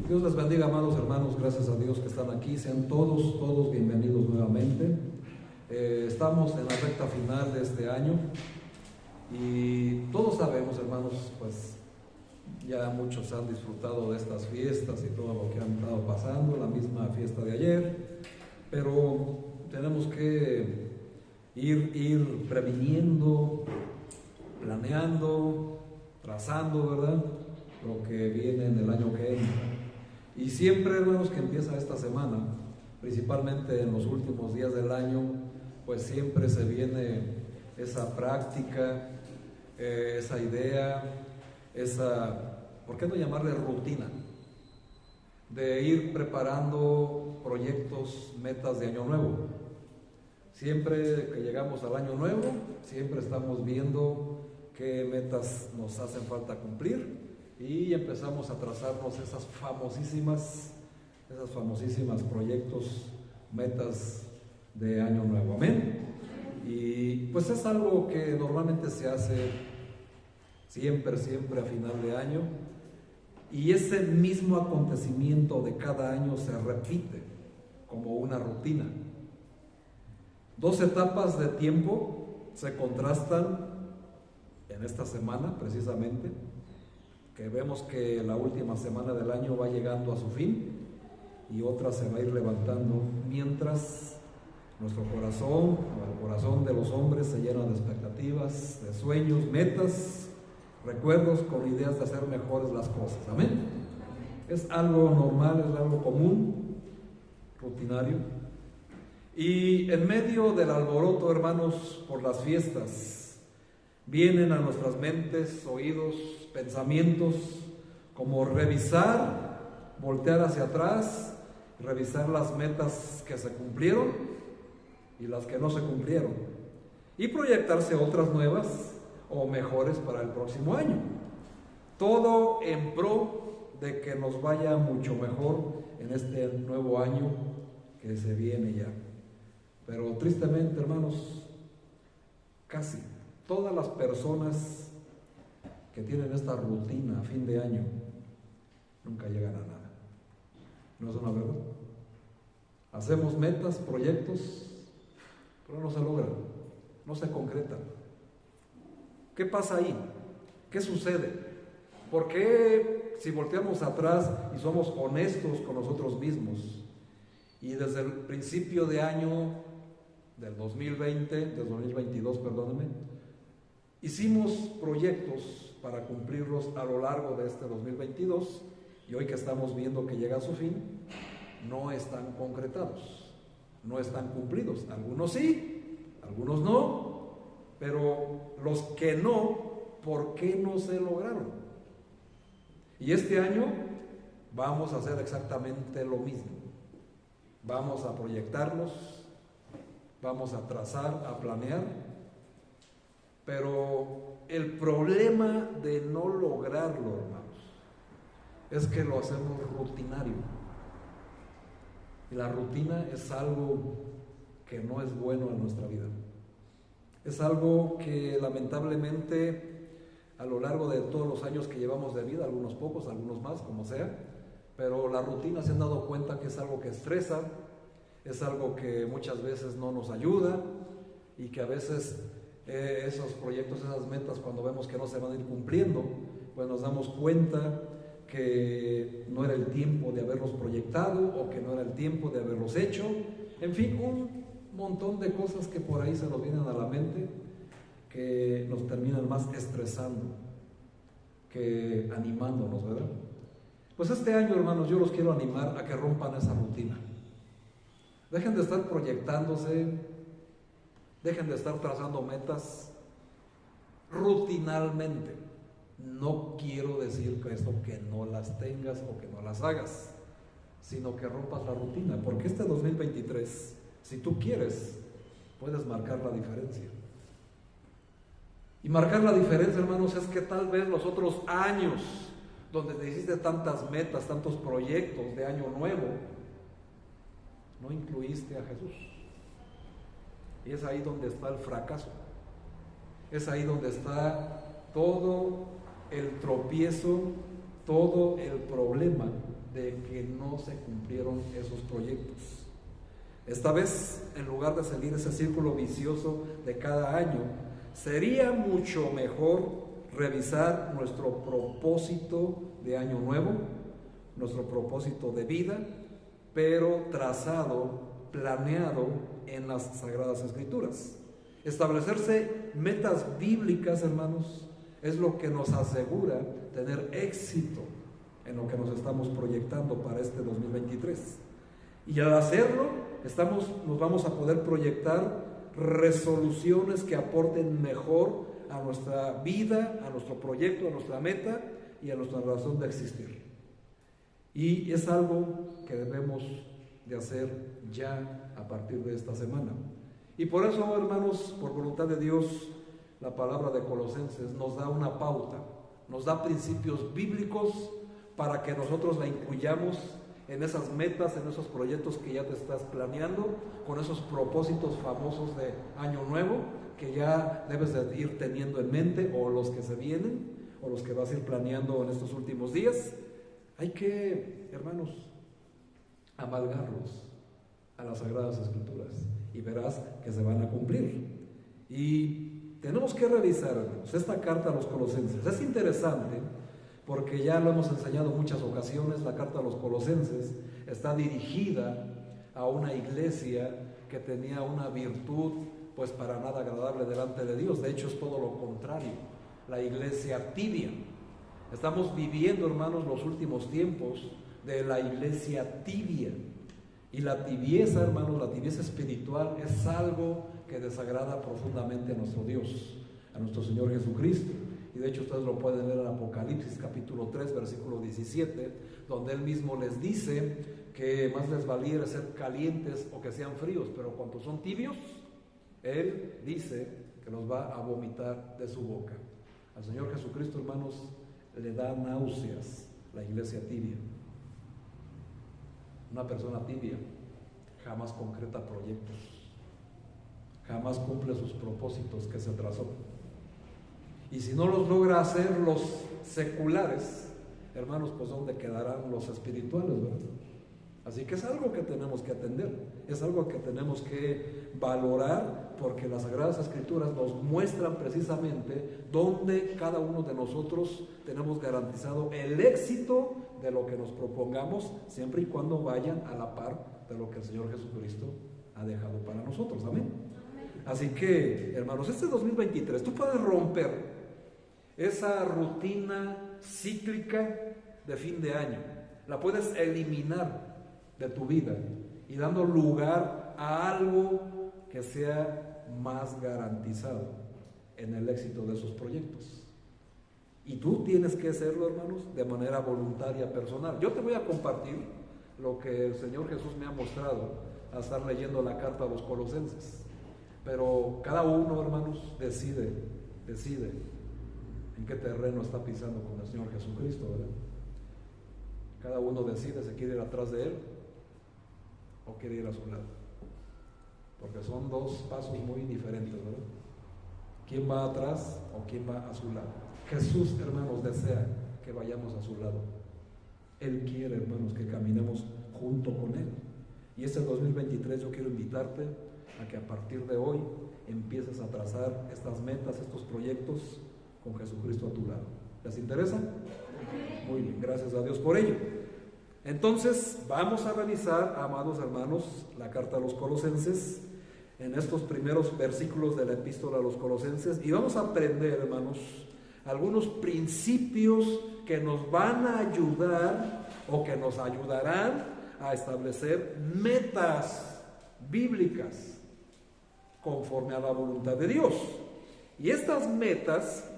Dios les bendiga, amados hermanos, gracias a Dios que están aquí, sean todos bienvenidos nuevamente. Estamos en la recta final de este año y todos sabemos, hermanos, pues ya muchos han disfrutado de estas fiestas y todo lo que han estado pasando, la misma fiesta de ayer, pero tenemos que ir previniendo, planeando, trazando, ¿verdad?, lo que viene en el año que entra. Y siempre, hermanos, que empieza esta semana, principalmente en los últimos días del año, pues siempre se viene esa práctica, esa idea, ¿por qué no llamarle rutina? De ir preparando proyectos, metas de año nuevo. Siempre que llegamos al año nuevo, siempre estamos viendo qué metas nos hacen falta cumplir y empezamos a trazarnos esas famosísimas proyectos, metas de año nuevo. Amén. Y pues es algo que normalmente se hace siempre a final de año, y ese mismo acontecimiento de cada año se repite como una rutina. Dos etapas de tiempo se contrastan en esta semana precisamente, que vemos que la última semana del año va llegando a su fin y otra se va a ir levantando, mientras nuestro corazón, o el corazón de los hombres, se llena de expectativas, de sueños, metas, recuerdos, con ideas de hacer mejores las cosas. Amén. Es algo normal, es algo común, rutinario. Y en medio del alboroto, hermanos, por las fiestas, vienen a nuestras mentes, oídos, pensamientos, como revisar, voltear hacia atrás, revisar las metas que se cumplieron y las que no se cumplieron, y proyectarse otras nuevas o mejores para el próximo año. Todo en pro de que nos vaya mucho mejor en este nuevo año que se viene ya. Pero tristemente, hermanos, casi todas las personas que tienen esta rutina a fin de año nunca llegan a nada. ¿No es una verdad? Hacemos metas, proyectos, pero no se logran, no se concretan. ¿Qué pasa ahí? ¿Qué sucede? ¿Por qué, si volteamos atrás y somos honestos con nosotros mismos, y desde el principio de año del 2022, perdónenme, hicimos proyectos para cumplirlos a lo largo de este 2022, y hoy que estamos viendo que llega a su fin, no están concretados, no están cumplidos? Algunos sí, algunos no, pero los que no, ¿por qué no se lograron? Y este año vamos a hacer exactamente lo mismo. Vamos a proyectarnos, vamos a trazar, a planear, pero el problema de no lograrlo, hermanos, es que lo hacemos rutinario. Y la rutina es algo que no es bueno en nuestra vida. Es algo que lamentablemente a lo largo de todos los años que llevamos de vida, algunos pocos, algunos más, como sea, pero la rutina, se han dado cuenta que es algo que estresa, es algo que muchas veces no nos ayuda, y que a veces esos proyectos, esas metas, cuando vemos que no se van a ir cumpliendo, pues nos damos cuenta que no era el tiempo de haberlos proyectado, o que no era el tiempo de haberlos hecho. En fin, un montón de cosas que por ahí se nos vienen a la mente, que nos terminan más estresando que animándonos, ¿verdad? Pues este año, hermanos, yo los quiero animar a que rompan esa rutina. Dejen de estar proyectándose, dejen de estar trazando metas rutinalmente. No quiero decir que esto que no las tengas o que no las hagas, sino que rompas la rutina, porque este 2023, si tú quieres, puedes marcar la diferencia. Y marcar la diferencia, hermanos, es que tal vez los otros años, donde te hiciste tantas metas, tantos proyectos de año nuevo, no incluiste a Jesús. Y es ahí donde está el fracaso. Es ahí donde está todo el tropiezo, todo el problema de que no se cumplieron esos proyectos. Esta vez, en lugar de seguir ese círculo vicioso de cada año, sería mucho mejor revisar nuestro propósito de año nuevo, nuestro propósito de vida, pero trazado, planeado en las Sagradas Escrituras. Establecerse metas bíblicas, hermanos, es lo que nos asegura tener éxito en lo que nos estamos proyectando para este 2023. Y al hacerlo, nos vamos a poder proyectar resoluciones que aporten mejor a nuestra vida, a nuestro proyecto, a nuestra meta y a nuestra razón de existir. Y es algo que debemos de hacer ya a partir de esta semana. Y por eso, hermanos, por voluntad de Dios, la palabra de Colosenses nos da una pauta, nos da principios bíblicos para que nosotros la incluyamos en esas metas, en esos proyectos que ya te estás planeando, con esos propósitos famosos de Año Nuevo que ya debes de ir teniendo en mente, o los que se vienen, o los que vas a ir planeando en estos últimos días. Hay que, hermanos, amalgarlos a las Sagradas Escrituras y verás que se van a cumplir. Y tenemos que revisar, hermanos, esta carta a los Colosenses. Es interesante porque ya lo hemos enseñado en muchas ocasiones. La carta a los Colosenses está dirigida a una iglesia que tenía una virtud pues para nada agradable delante de Dios. De hecho, es todo lo contrario, la iglesia tibia. Estamos viviendo, hermanos, los últimos tiempos de la iglesia tibia. Y la tibieza, hermanos, la tibieza espiritual es algo que desagrada profundamente a nuestro Dios, a nuestro Señor Jesucristo. Y de hecho ustedes lo pueden ver en Apocalipsis capítulo 3, versículo 17, donde Él mismo les dice que más les valiera ser calientes o que sean fríos, pero cuando son tibios, Él dice que los va a vomitar de su boca. Al Señor Jesucristo, hermanos, le da náuseas la iglesia tibia. Una persona tibia jamás concreta proyectos, jamás cumple sus propósitos que se trazó. Y si no los logra hacer los seculares, hermanos, pues ¿dónde quedarán los espirituales, verdad? Así que es algo que tenemos que atender, es algo que tenemos que valorar, porque las Sagradas Escrituras nos muestran precisamente dónde cada uno de nosotros tenemos garantizado el éxito de lo que nos propongamos, siempre y cuando vayan a la par de lo que el Señor Jesucristo ha dejado para nosotros. Amén. Así que, hermanos, este 2023 tú puedes romper esa rutina cíclica de fin de año, la puedes eliminar de tu vida y dando lugar a algo que sea más garantizado en el éxito de esos proyectos. Y tú tienes que hacerlo, hermanos, de manera voluntaria, personal. Yo te voy a compartir lo que el Señor Jesús me ha mostrado al estar leyendo la carta a los Colosenses. Pero cada uno, hermanos, decide en qué terreno está pisando con el Señor Jesucristo, ¿verdad? Cada uno decide si quiere ir atrás de Él o quiere ir a su lado. Porque son dos pasos muy diferentes, ¿verdad? ¿Quién va atrás o quién va a su lado? Jesús, hermanos, desea que vayamos a su lado. Él quiere, hermanos, que caminemos junto con Él. Y este 2023 yo quiero invitarte a que a partir de hoy empieces a trazar estas metas, estos proyectos con Jesucristo a tu lado. ¿Les interesa? Muy bien, gracias a Dios por ello. Entonces vamos a revisar, amados hermanos, la carta a los Colosenses en estos primeros versículos de la epístola a los Colosenses, y vamos a aprender, hermanos, algunos principios que nos van a ayudar o que nos ayudarán a establecer metas bíblicas conforme a la voluntad de Dios. Y estas metas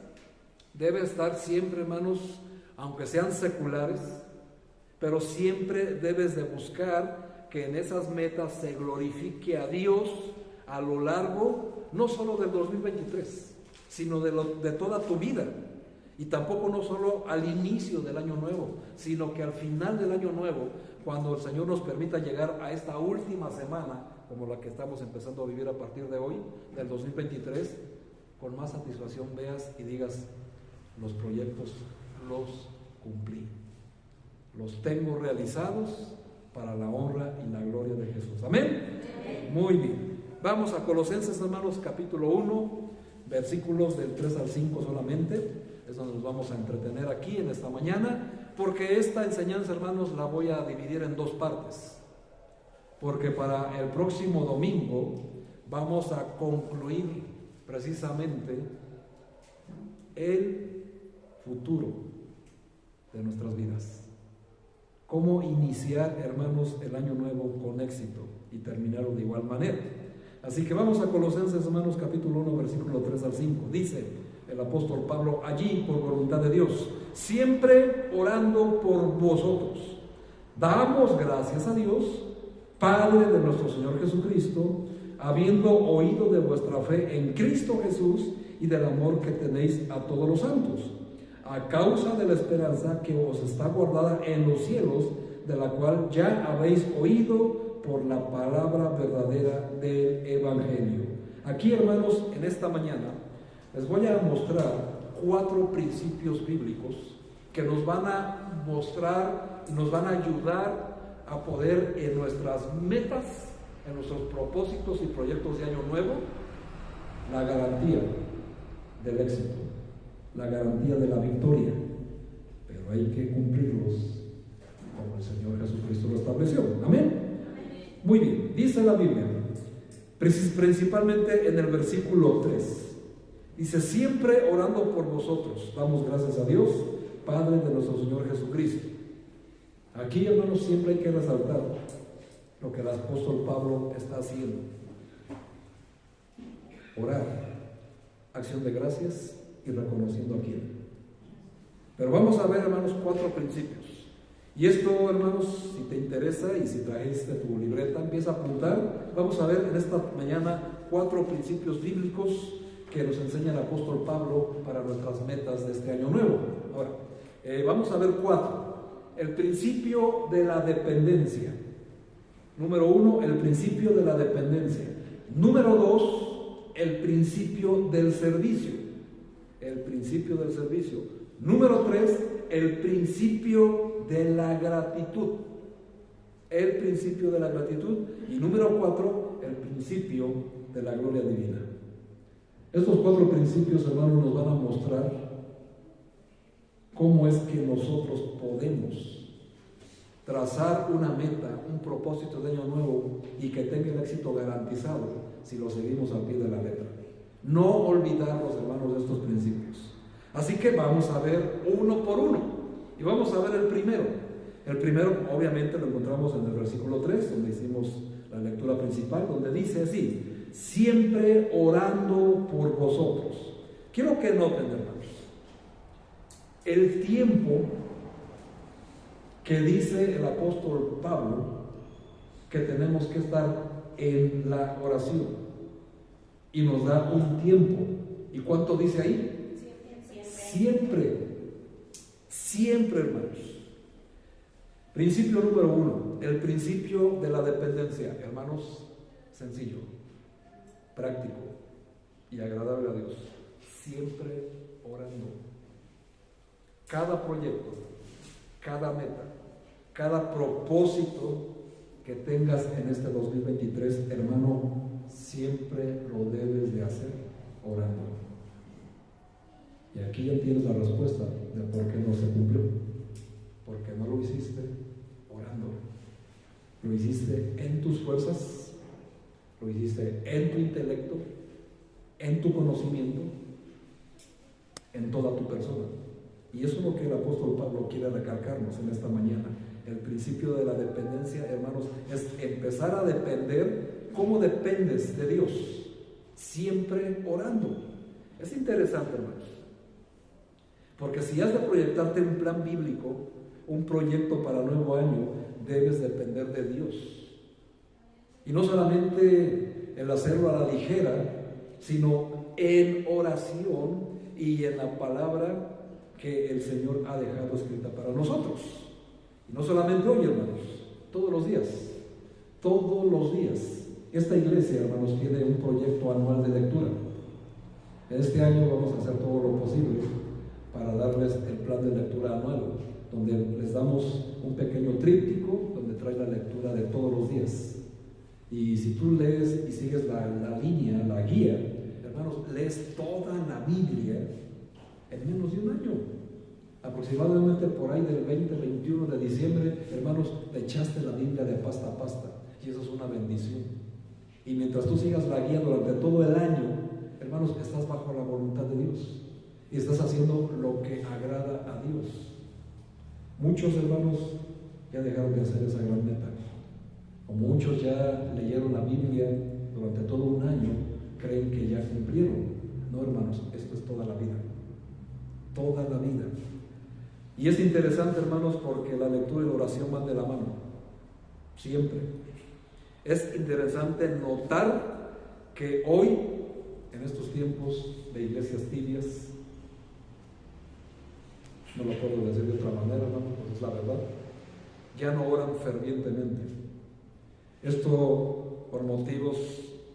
deben estar siempre, hermanos, aunque sean seculares, pero siempre debes de buscar que en esas metas se glorifique a Dios a lo largo, no solo del 2023, sino de toda tu vida. Y tampoco no solo al inicio del año nuevo, sino que al final del año nuevo, cuando el Señor nos permita llegar a esta última semana, como la que estamos empezando a vivir a partir de hoy, del 2023, con más satisfacción veas y digas, los proyectos los cumplí. los tengo realizados para la honra y la gloria de Jesús. Amén. Muy bien. Vamos a Colosenses, hermanos, capítulo 1, versículos del 3 al 5 solamente. Es donde nos vamos a entretener aquí en esta mañana, porque esta enseñanza, hermanos, la voy a dividir en dos partes. Porque para el próximo domingo vamos a concluir precisamente el futuro de nuestras vidas. Cómo iniciar, hermanos, el año nuevo con éxito y terminarlo de igual manera. Así que vamos a Colosenses, hermanos, capítulo 1, versículo 3 al 5. Dice el apóstol Pablo: allí, por voluntad de Dios, siempre orando por vosotros, damos gracias a Dios, Padre de nuestro Señor Jesucristo, habiendo oído de vuestra fe en Cristo Jesús y del amor que tenéis a todos los santos, a causa de la esperanza que os está guardada en los cielos, de la cual ya habéis oído por la palabra verdadera del Evangelio. Aquí, hermanos, en esta mañana les voy a mostrar 4 principios bíblicos que nos van a mostrar, nos van a ayudar a poder en nuestras metas, en nuestros propósitos y proyectos de año nuevo, la garantía del éxito, la garantía de la victoria, pero hay que cumplirlos como el Señor Jesucristo lo estableció. Amén. Muy bien, dice la Biblia, principalmente en el versículo 3, dice: siempre orando por vosotros, damos gracias a Dios, Padre de nuestro Señor Jesucristo. Aquí, hermanos, siempre hay que resaltar lo que el apóstol Pablo está haciendo: orar, acción de gracias y reconociendo a quién. Pero vamos a ver, hermanos, 4 principios. Y esto, hermanos, si te interesa y si trajiste tu libreta, empieza a apuntar. Vamos a ver en esta mañana 4 principios bíblicos que nos enseña el apóstol Pablo para nuestras metas de este año nuevo. Ahora, vamos a ver 4. El principio de la dependencia. Número 1, el principio de la dependencia. Número 2, el principio del servicio. El principio del servicio. Número 3, el principio de la gratitud. El principio de la gratitud. Y número 4, el principio de la gloria divina. Estos 4 principios, hermanos, nos van a mostrar cómo es que nosotros podemos trazar una meta, un propósito de año nuevo y que tenga el éxito garantizado si lo seguimos al pie de la letra. No olvidarnos, hermanos, de estos principios. Así que vamos a ver uno por uno y vamos a ver el primero. El primero, obviamente, lo encontramos en el versículo 3, donde hicimos la lectura principal, donde dice así: siempre orando por vosotros. Quiero que noten, hermanos, el tiempo que dice el apóstol Pablo que tenemos que estar en la oración, y nos da un tiempo. ¿Y cuánto dice ahí? Siempre, siempre, hermanos. Principio número 1, el principio de la dependencia. Hermanos, sencillo, práctico y agradable a Dios. Siempre orando. Cada proyecto, cada meta, cada propósito que tengas en este 2023, hermano, siempre lo debes de hacer orando. Y aquí ya tienes la respuesta de por qué no se cumplió. Porque no lo hiciste orando. Lo hiciste en tus fuerzas, lo hiciste en tu intelecto, en tu conocimiento, en toda tu persona. Y eso es lo que el apóstol Pablo quiere recalcarnos en esta mañana. El principio de la dependencia, hermanos, es empezar a depender. ¿Cómo dependes de Dios? Siempre orando. Es interesante, hermanos, porque si has de proyectarte un plan bíblico, un proyecto para el nuevo año, debes depender de Dios. Y no solamente el hacerlo a la ligera, sino en oración y en la palabra que el Señor ha dejado escrita para nosotros. Y no solamente hoy, hermanos, todos los días. Todos los días. Esta iglesia, hermanos, tiene un proyecto anual de lectura. Este año vamos a hacer todo lo posible para darles el plan de lectura anual. donde les damos un pequeño tríptico donde trae la lectura de todos los días. Y si tú lees y sigues la línea, la guía, hermanos, lees toda la Biblia en menos de un año. Aproximadamente por ahí del 20-21 de diciembre, hermanos, te echaste la Biblia de pasta a pasta, y eso es una bendición. Y mientras tú sigas la guía durante todo el año, hermanos, estás bajo la voluntad de Dios y estás haciendo lo que agrada a Dios. Muchos hermanos ya dejaron de hacer esa gran meta. O muchos ya leyeron la Biblia durante todo un año, creen que ya cumplieron. No, hermanos, esto es toda la vida. Toda la vida. Y es interesante, hermanos, porque la lectura y la oración van de la mano. Siempre. Es interesante notar que hoy, en estos tiempos de iglesias tibias, no lo puedo decir de otra manera, hermano, pues es la verdad, ya no oran fervientemente. Esto por motivos,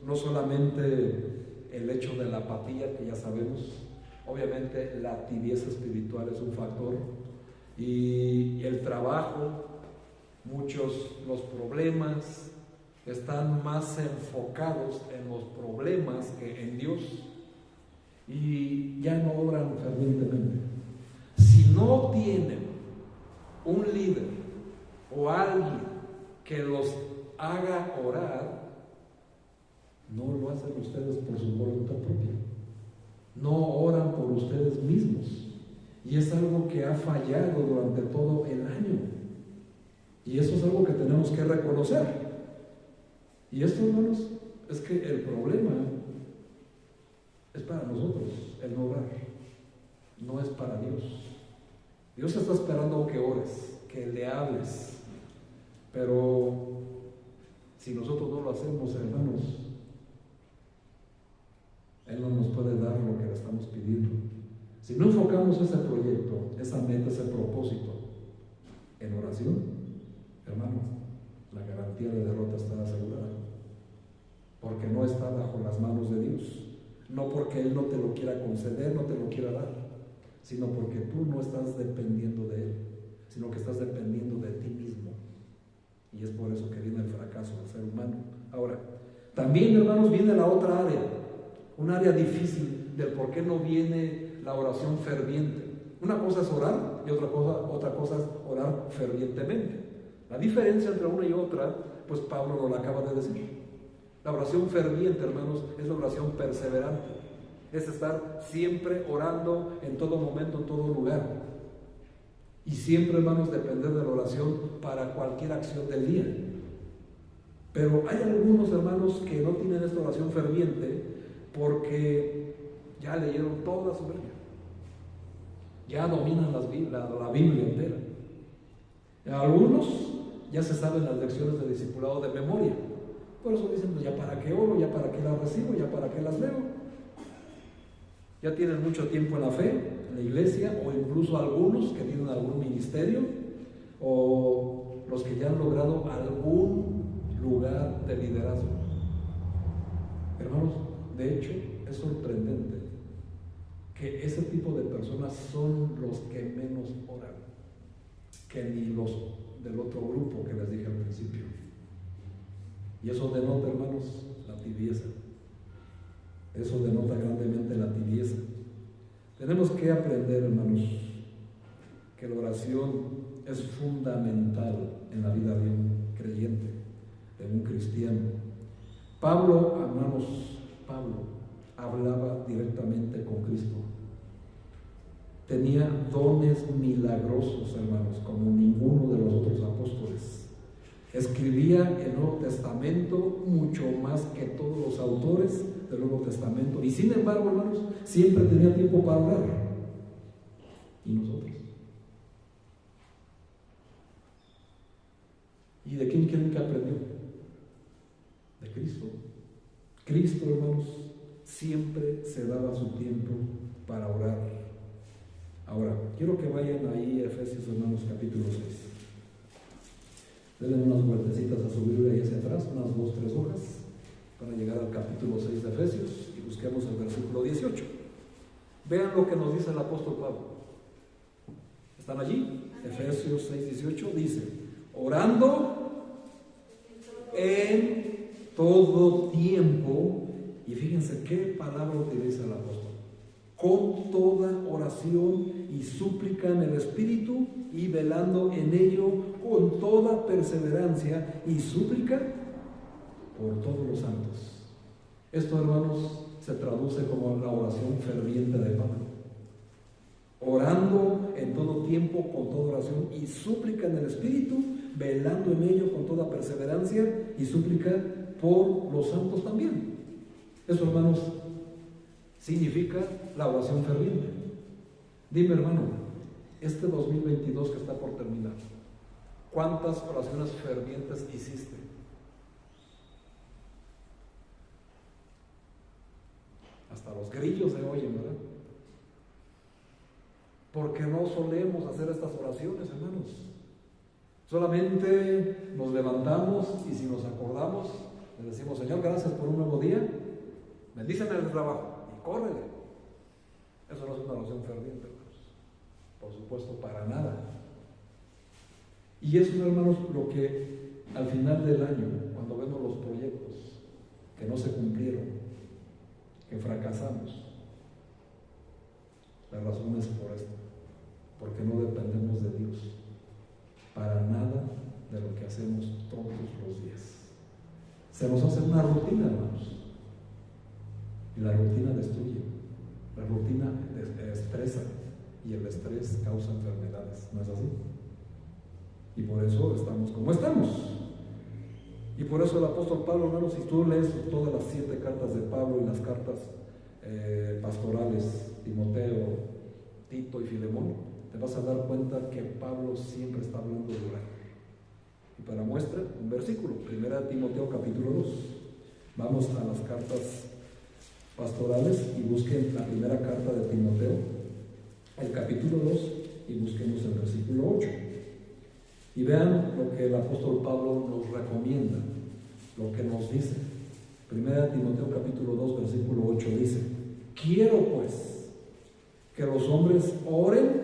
no solamente el hecho de la apatía, que ya sabemos, obviamente la tibieza espiritual es un factor, y el trabajo, los problemas, están más enfocados en los problemas que en Dios, y ya no oran fervientemente. Si no tienen un líder o alguien que los haga orar, no lo hacen ustedes por su voluntad propia, no oran por ustedes mismos, y es algo que ha fallado durante todo el año, y eso es algo que tenemos que reconocer. Y esto, hermanos, es que el problema es para nosotros, el no orar, no es para Dios. Dios está esperando que ores, que le hables, pero si nosotros no lo hacemos, hermanos, Él no nos puede dar lo que le estamos pidiendo. Si no enfocamos ese proyecto, esa meta, ese propósito en oración, hermanos, la garantía de derrota está asegurada, porque no está bajo las manos de Dios, no porque Él no te lo quiera conceder, no te lo quiera dar, sino porque tú no estás dependiendo de Él, sino que estás dependiendo de ti mismo, y es por eso que viene el fracaso del ser humano. Ahora, también, hermanos, viene la otra área, un área difícil del por qué no viene la oración ferviente. Una cosa es orar y otra cosa es orar fervientemente. La diferencia entre una y otra, pues Pablo nos la acaba de decir. La oración ferviente, hermanos, es la oración perseverante. Es estar siempre orando en todo momento, en todo lugar. Y siempre, hermanos, depender de la oración para cualquier acción del día. Pero hay algunos, hermanos, que no tienen esta oración ferviente porque ya leyeron toda su Biblia. Ya dominan la Biblia entera. Algunos ya se saben las lecciones de discipulado de memoria. Por eso dicen, pues ya para qué oro, ya para qué las recibo, ya para qué las leo. Ya tienen mucho tiempo en la fe, en la iglesia, o incluso algunos que tienen algún ministerio, o los que ya han logrado algún lugar de liderazgo. Hermanos, de hecho, es sorprendente que ese tipo de personas son los que menos oran, que ni los del otro grupo que les dije al principio. Y eso denota, hermanos, la tibieza. Eso denota grandemente la tibieza. Tenemos que aprender, hermanos, que la oración es fundamental en la vida de un creyente, de un cristiano. Pablo, hermanos, hablaba directamente con Cristo. Tenía dones milagrosos, hermanos, como ninguno de los otros apóstoles. Escribía el Nuevo Testamento mucho más que todos los autores del Nuevo Testamento. Y sin embargo, hermanos, siempre tenía tiempo para orar. ¿Y nosotros? ¿Y de quién creen que aprendió? De Cristo. Cristo, hermanos, siempre se daba su tiempo para orar. Ahora, quiero que vayan ahí a Efesios, hermanos, capítulo 6. Denle unas vueltecitas a su Biblia ahí hacia atrás, unas 2-3 hojas, para llegar al capítulo 6 de Efesios y busquemos el versículo 18. Vean lo que nos dice el apóstol Pablo. ¿Están allí? Efesios 6:18 dice, orando en todo tiempo, y fíjense qué palabra utiliza el apóstol, con toda oración y súplica en el Espíritu, y velando en ello con toda perseverancia y súplica por todos los santos. Esto, hermanos, se traduce como la oración ferviente de Pablo. Orando en todo tiempo con toda oración y súplica en el Espíritu, velando en ello con toda perseverancia y súplica por los santos también. Eso, hermanos, significa la oración ferviente. Dime, hermano, este 2022 que está por terminar, ¿cuántas oraciones fervientes hiciste? Hasta los grillos se oyen, ¿verdad? Porque no solemos hacer estas oraciones, hermanos. Solamente nos levantamos y si nos acordamos, le decimos, Señor, gracias por un nuevo día, bendíceme el trabajo y córrele. Eso no es una oración ferviente, hermanos. Por supuesto, para nada. Y eso, hermanos, lo que al final del año, cuando vemos los proyectos que no se cumplieron, que fracasamos, la razón es por esto, porque no dependemos de Dios para nada de lo que hacemos todos los días. Se nos hace una rutina, hermanos, y la rutina destruye, la rutina estresa, y el estrés causa enfermedades, ¿no es así? Y por eso estamos como estamos. Y por eso el apóstol Pablo, hermanos, si tú lees todas las 7 cartas de Pablo y las cartas pastorales, Timoteo, Tito y Filemón, te vas a dar cuenta que Pablo siempre está hablando de orar. Y para muestra, un versículo, 1 Timoteo capítulo 2. Vamos a las cartas pastorales y busquen la primera carta de Timoteo, el capítulo 2, y busquemos el versículo 8. Y vean lo que el apóstol Pablo nos recomienda, lo que nos dice. 1 Timoteo capítulo 2, versículo 8 dice, quiero pues que los hombres oren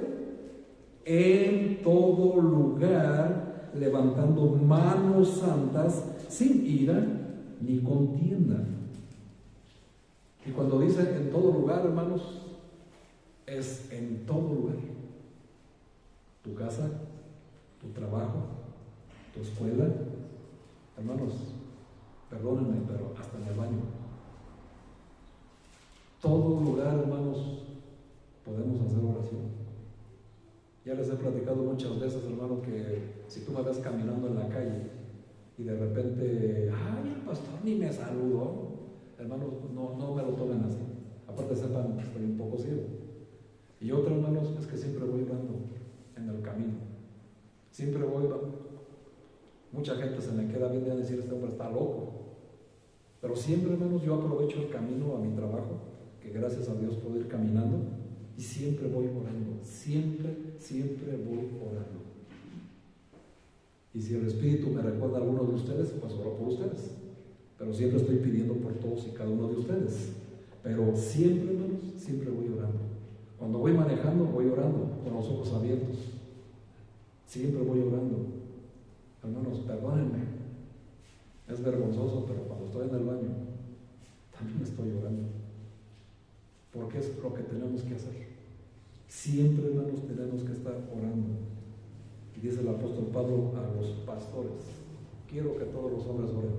en todo lugar, levantando manos santas, sin ira ni contienda. Y cuando dice en todo lugar, hermanos, es en todo lugar. Tu casa, tu trabajo, tu escuela, hermanos, perdónenme, pero hasta en el baño. Todo lugar, hermanos, podemos hacer oración. Ya les he platicado muchas veces, hermanos, que si tú me ves caminando en la calle y de repente, ay, el pastor ni me saludó, hermanos, no me lo tomen así. Aparte sepan que estoy un poco ciego. Y otra, hermanos, es que siempre voy orando en el camino. Siempre voy orando. Mucha gente se me queda viendo y decir, este hombre está loco. Pero siempre, hermanos, yo aprovecho el camino a mi trabajo, que gracias a Dios puedo ir caminando, y siempre voy orando. Siempre voy orando. Y si el Espíritu me recuerda a alguno de ustedes, pues oro por ustedes. Pero siempre estoy pidiendo por todos y cada uno de ustedes. Pero siempre, hermanos, siempre voy orando. Cuando voy manejando, voy orando con los ojos abiertos. Siempre voy orando. Hermanos, perdónenme. Es vergonzoso, pero cuando estoy en el baño, también estoy orando. Porque es lo que tenemos que hacer. Siempre, hermanos, tenemos que estar orando. Y dice el apóstol Pablo a los pastores, quiero que todos los hombres oren.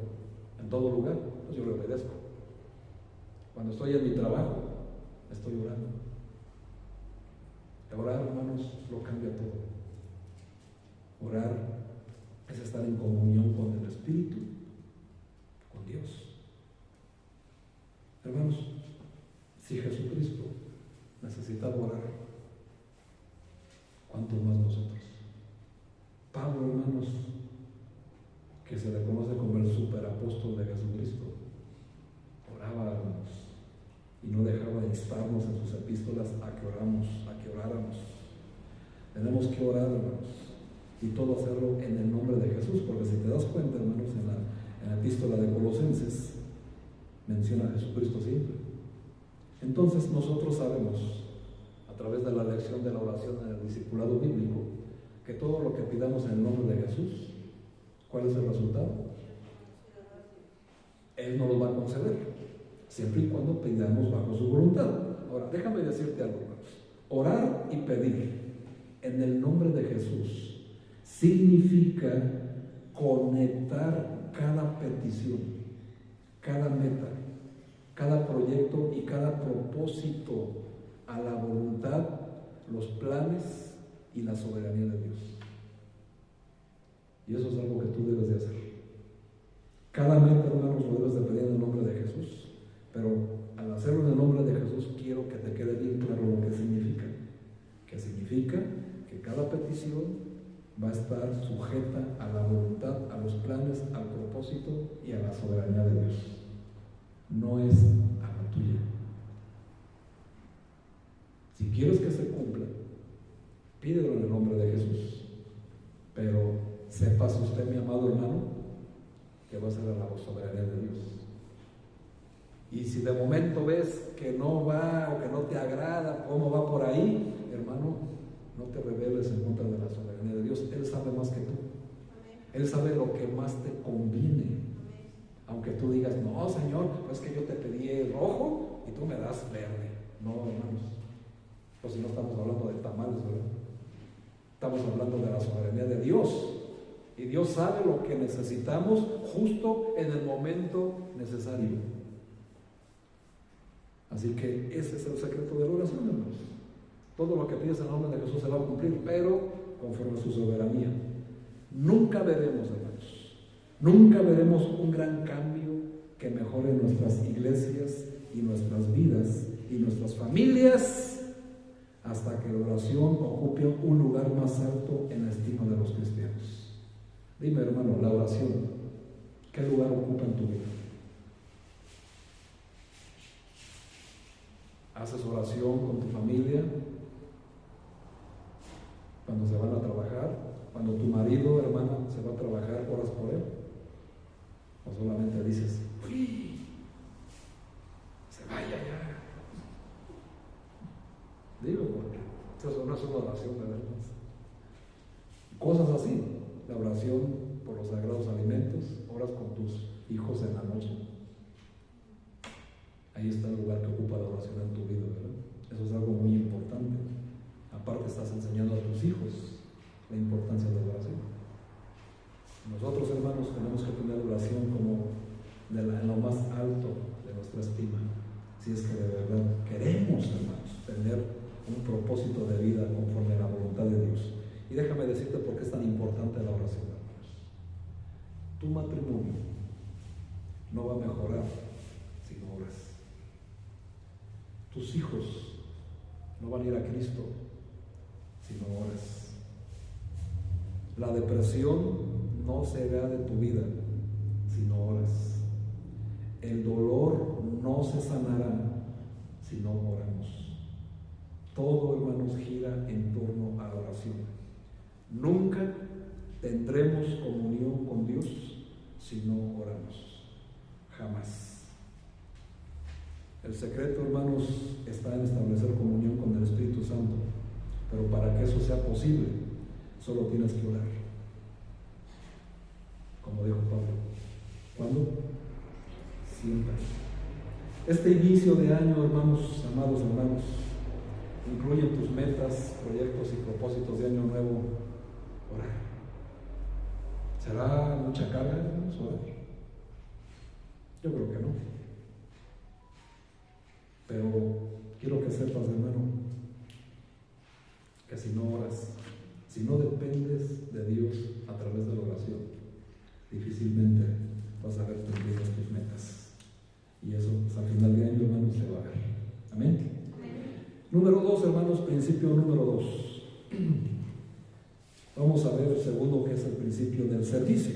En todo lugar, pues yo le obedezco. Cuando estoy en mi trabajo, estoy orando. Orar, hermanos, lo cambia todo. Orar es estar en comunión con el Espíritu, con Dios. Hermanos, si Jesucristo necesitaba orar, ¿cuánto más nosotros? Pablo, hermanos, que se le conoce como el superapóstol de Jesucristo, oraba, hermanos, y no dejaba de instarnos en sus epístolas a que oráramos. Tenemos que orar, hermanos, y todo hacerlo en el nombre de Jesús, porque si te das cuenta, hermanos, en la epístola de Colosenses menciona a Jesucristo siempre. Entonces nosotros sabemos, a través de la lección de la oración en el discipulado bíblico, que todo lo que pidamos en el nombre de Jesús, ¿cuál es el resultado? Él nos lo va a conceder, siempre y cuando pidamos bajo su voluntad. Ahora, déjame decirte algo, hermanos. Orar y pedir en el nombre de Jesús significa conectar cada petición, cada meta, cada proyecto y cada propósito a la voluntad, los planes y la soberanía de Dios. Y eso es algo que tú debes de hacer. Cada meta, hermanos, lo debes de pedir en el nombre de Jesús, pero al hacerlo en el nombre de Jesús quiero que te quede bien claro lo que significa. Que significa que cada petición va a estar sujeta a la voluntad, a los planes, al propósito y a la soberanía de Dios. No es a la tuya. Si quieres que se cumpla, pídelo en el nombre de Jesús, pero sepas usted, mi amado hermano, que va a ser a la soberanía de Dios. Y si de momento ves que no va o que no te agrada cómo va por ahí, hermano, no te rebeles en contra de la soberanía de Dios. Él sabe más que tú. Él sabe lo que más te conviene. Aunque tú digas, no, Señor, pues que yo te pedí rojo y tú me das verde. No, hermanos, pues si no estamos hablando de tamales, ¿verdad? Estamos hablando de la soberanía de Dios. Y Dios sabe lo que necesitamos justo en el momento necesario. Así que ese es el secreto de la oración, hermanos. Todo lo que pides en el nombre de Jesús se va a cumplir, pero conforme a su soberanía. Nunca veremos, hermanos, nunca veremos un gran cambio que mejore nuestras iglesias y nuestras vidas y nuestras familias hasta que la oración ocupe un lugar más alto en la estima de los cristianos. Dime, hermano, la oración, ¿qué lugar ocupa en tu vida? ¿Haces oración con tu familia? Cuando se van a trabajar, cuando tu marido, hermana, se va a trabajar, ¿oras por él? ¿O solamente dices, uy, se vaya ya? Digo, porque eso no es una oración, ¿verdad? Cosas así. La oración por los sagrados alimentos, oras con tus hijos en la noche. Ahí está el lugar que ocupa la oración en tu vida, ¿verdad? Eso es algo muy importante. Aparte estás enseñando a tus hijos la importancia de la oración. Nosotros, hermanos, tenemos que tener oración como en lo más alto de nuestra estima, si es que de verdad queremos, hermanos, tener un propósito de vida conforme a la voluntad de Dios. Y déjame decirte por qué es tan importante la oración, hermanos. Tu matrimonio no va a mejorar si no oras. Tus hijos no van a ir a Cristo si no oras. La depresión no se irá de tu vida si no oras. El dolor no se sanará si no oramos. Todo, hermanos, gira en torno a la oración. Nunca tendremos comunión con Dios si no oramos. Jamás. El secreto, hermanos, está en establecer comunión con el Espíritu Santo. Pero para que eso sea posible, solo tienes que orar. Como dijo Pablo. ¿Cuándo? Siempre. Este inicio de año, hermanos, amados hermanos, incluye tus metas, proyectos y propósitos de año nuevo. Orar. ¿Será mucha carga, hermanos, orar? Yo creo que no. Pero quiero que sepas, hermano, que si no oras, si no dependes de Dios a través de la oración, difícilmente vas a ver cumplidas tus metas. Y eso, pues, al final de año, hermanos, se va a ver. Amén. Número 2, hermanos, principio número 2. Vamos a ver el segundo, que es el principio del servicio.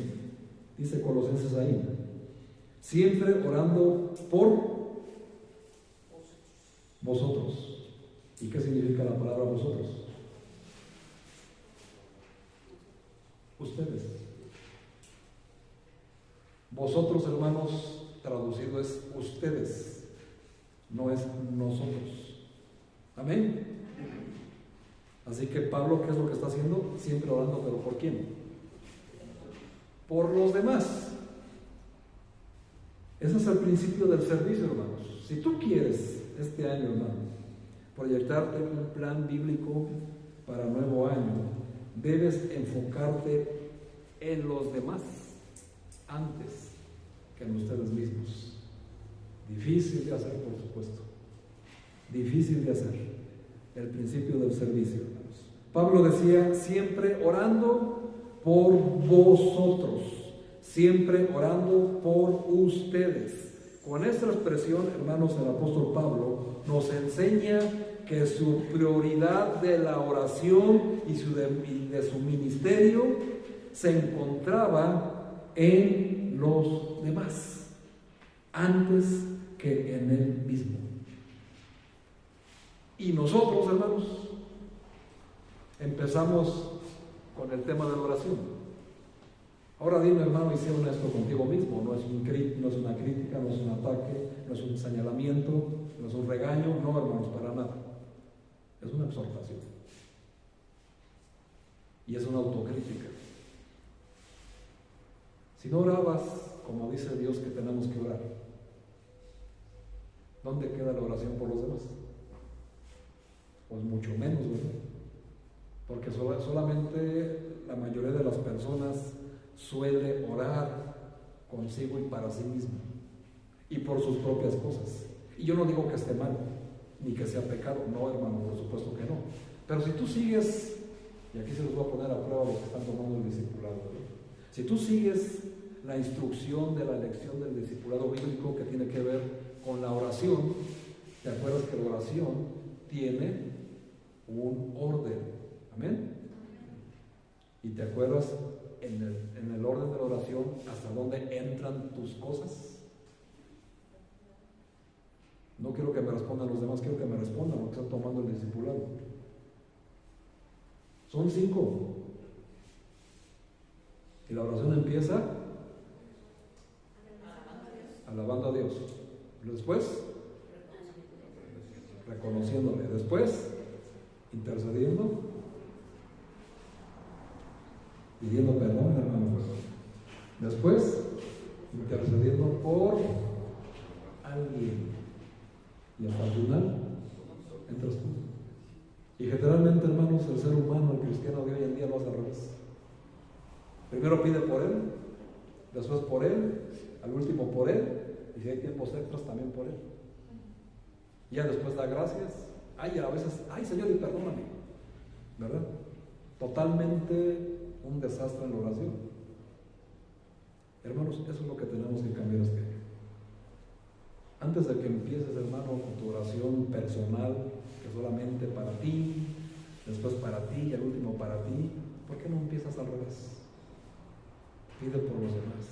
Dice Colosenses ahí: siempre orando por vosotros. ¿Y qué significa la palabra vosotros? Ustedes. Vosotros, hermanos, traducido es ustedes, no es nosotros. Amén. Así que Pablo, ¿qué es lo que está haciendo? Siempre orando, ¿pero por quién? Por los demás. Ese es el principio del servicio, hermanos. Si tú quieres este año, hermano, proyectarte un plan bíblico para nuevo año, debes enfocarte en los demás antes que en ustedes mismos. Difícil de hacer, por supuesto. Difícil de hacer. El principio del servicio, hermanos. Pablo decía, siempre orando por vosotros, siempre orando por ustedes. Con esta expresión, hermanos, el apóstol Pablo nos enseña que su prioridad de la oración y de su ministerio se encontraba en los demás, antes que en él mismo. Y nosotros, hermanos, empezamos con el tema de la oración. Ahora dime, hermano, y sé honesto contigo mismo. No es una crítica, no es un ataque, no es un señalamiento, no es un regaño. No, hermanos, para nada. Es una exhortación. Y es una autocrítica. Si no orabas como dice Dios que tenemos que orar, ¿dónde queda la oración por los demás? Pues mucho menos, ¿verdad? Porque solamente la mayoría de las personas suele orar consigo y para sí mismo y por sus propias cosas. Y yo no digo que esté mal ni que sea pecado, no, hermano, por supuesto que no. Pero si tú sigues, y aquí se los voy a poner a prueba los que están tomando el discipulado, ¿verdad? Si tú sigues la instrucción de la lección del discipulado bíblico que tiene que ver con la oración, te acuerdas que la oración tiene un orden, amén. Y te acuerdas en el orden de la oración hasta dónde entran tus cosas. No quiero que me respondan los demás, quiero que me respondan lo que están tomando el discipulado. Son 5. Y la oración empieza alabando a Dios. Después, reconociéndole. Después, intercediendo, pidiendo perdón, hermano. Después, intercediendo por alguien. Y hasta el final, entras tú. Y generalmente, hermanos, el ser humano, el cristiano de hoy en día lo hace al revés. Primero pide por él, después por él, al último por él, y si hay tiempos extras también por él. Ya después da gracias. Ay, a veces, ay Señor, y perdóname, ¿verdad? Totalmente un desastre en la oración. Hermanos, eso es lo que tenemos que cambiar este año. Antes de que empieces, hermano, con tu oración personal, que solamente para ti, después para ti y al último para ti, ¿por qué no empiezas al revés? Pide por los demás.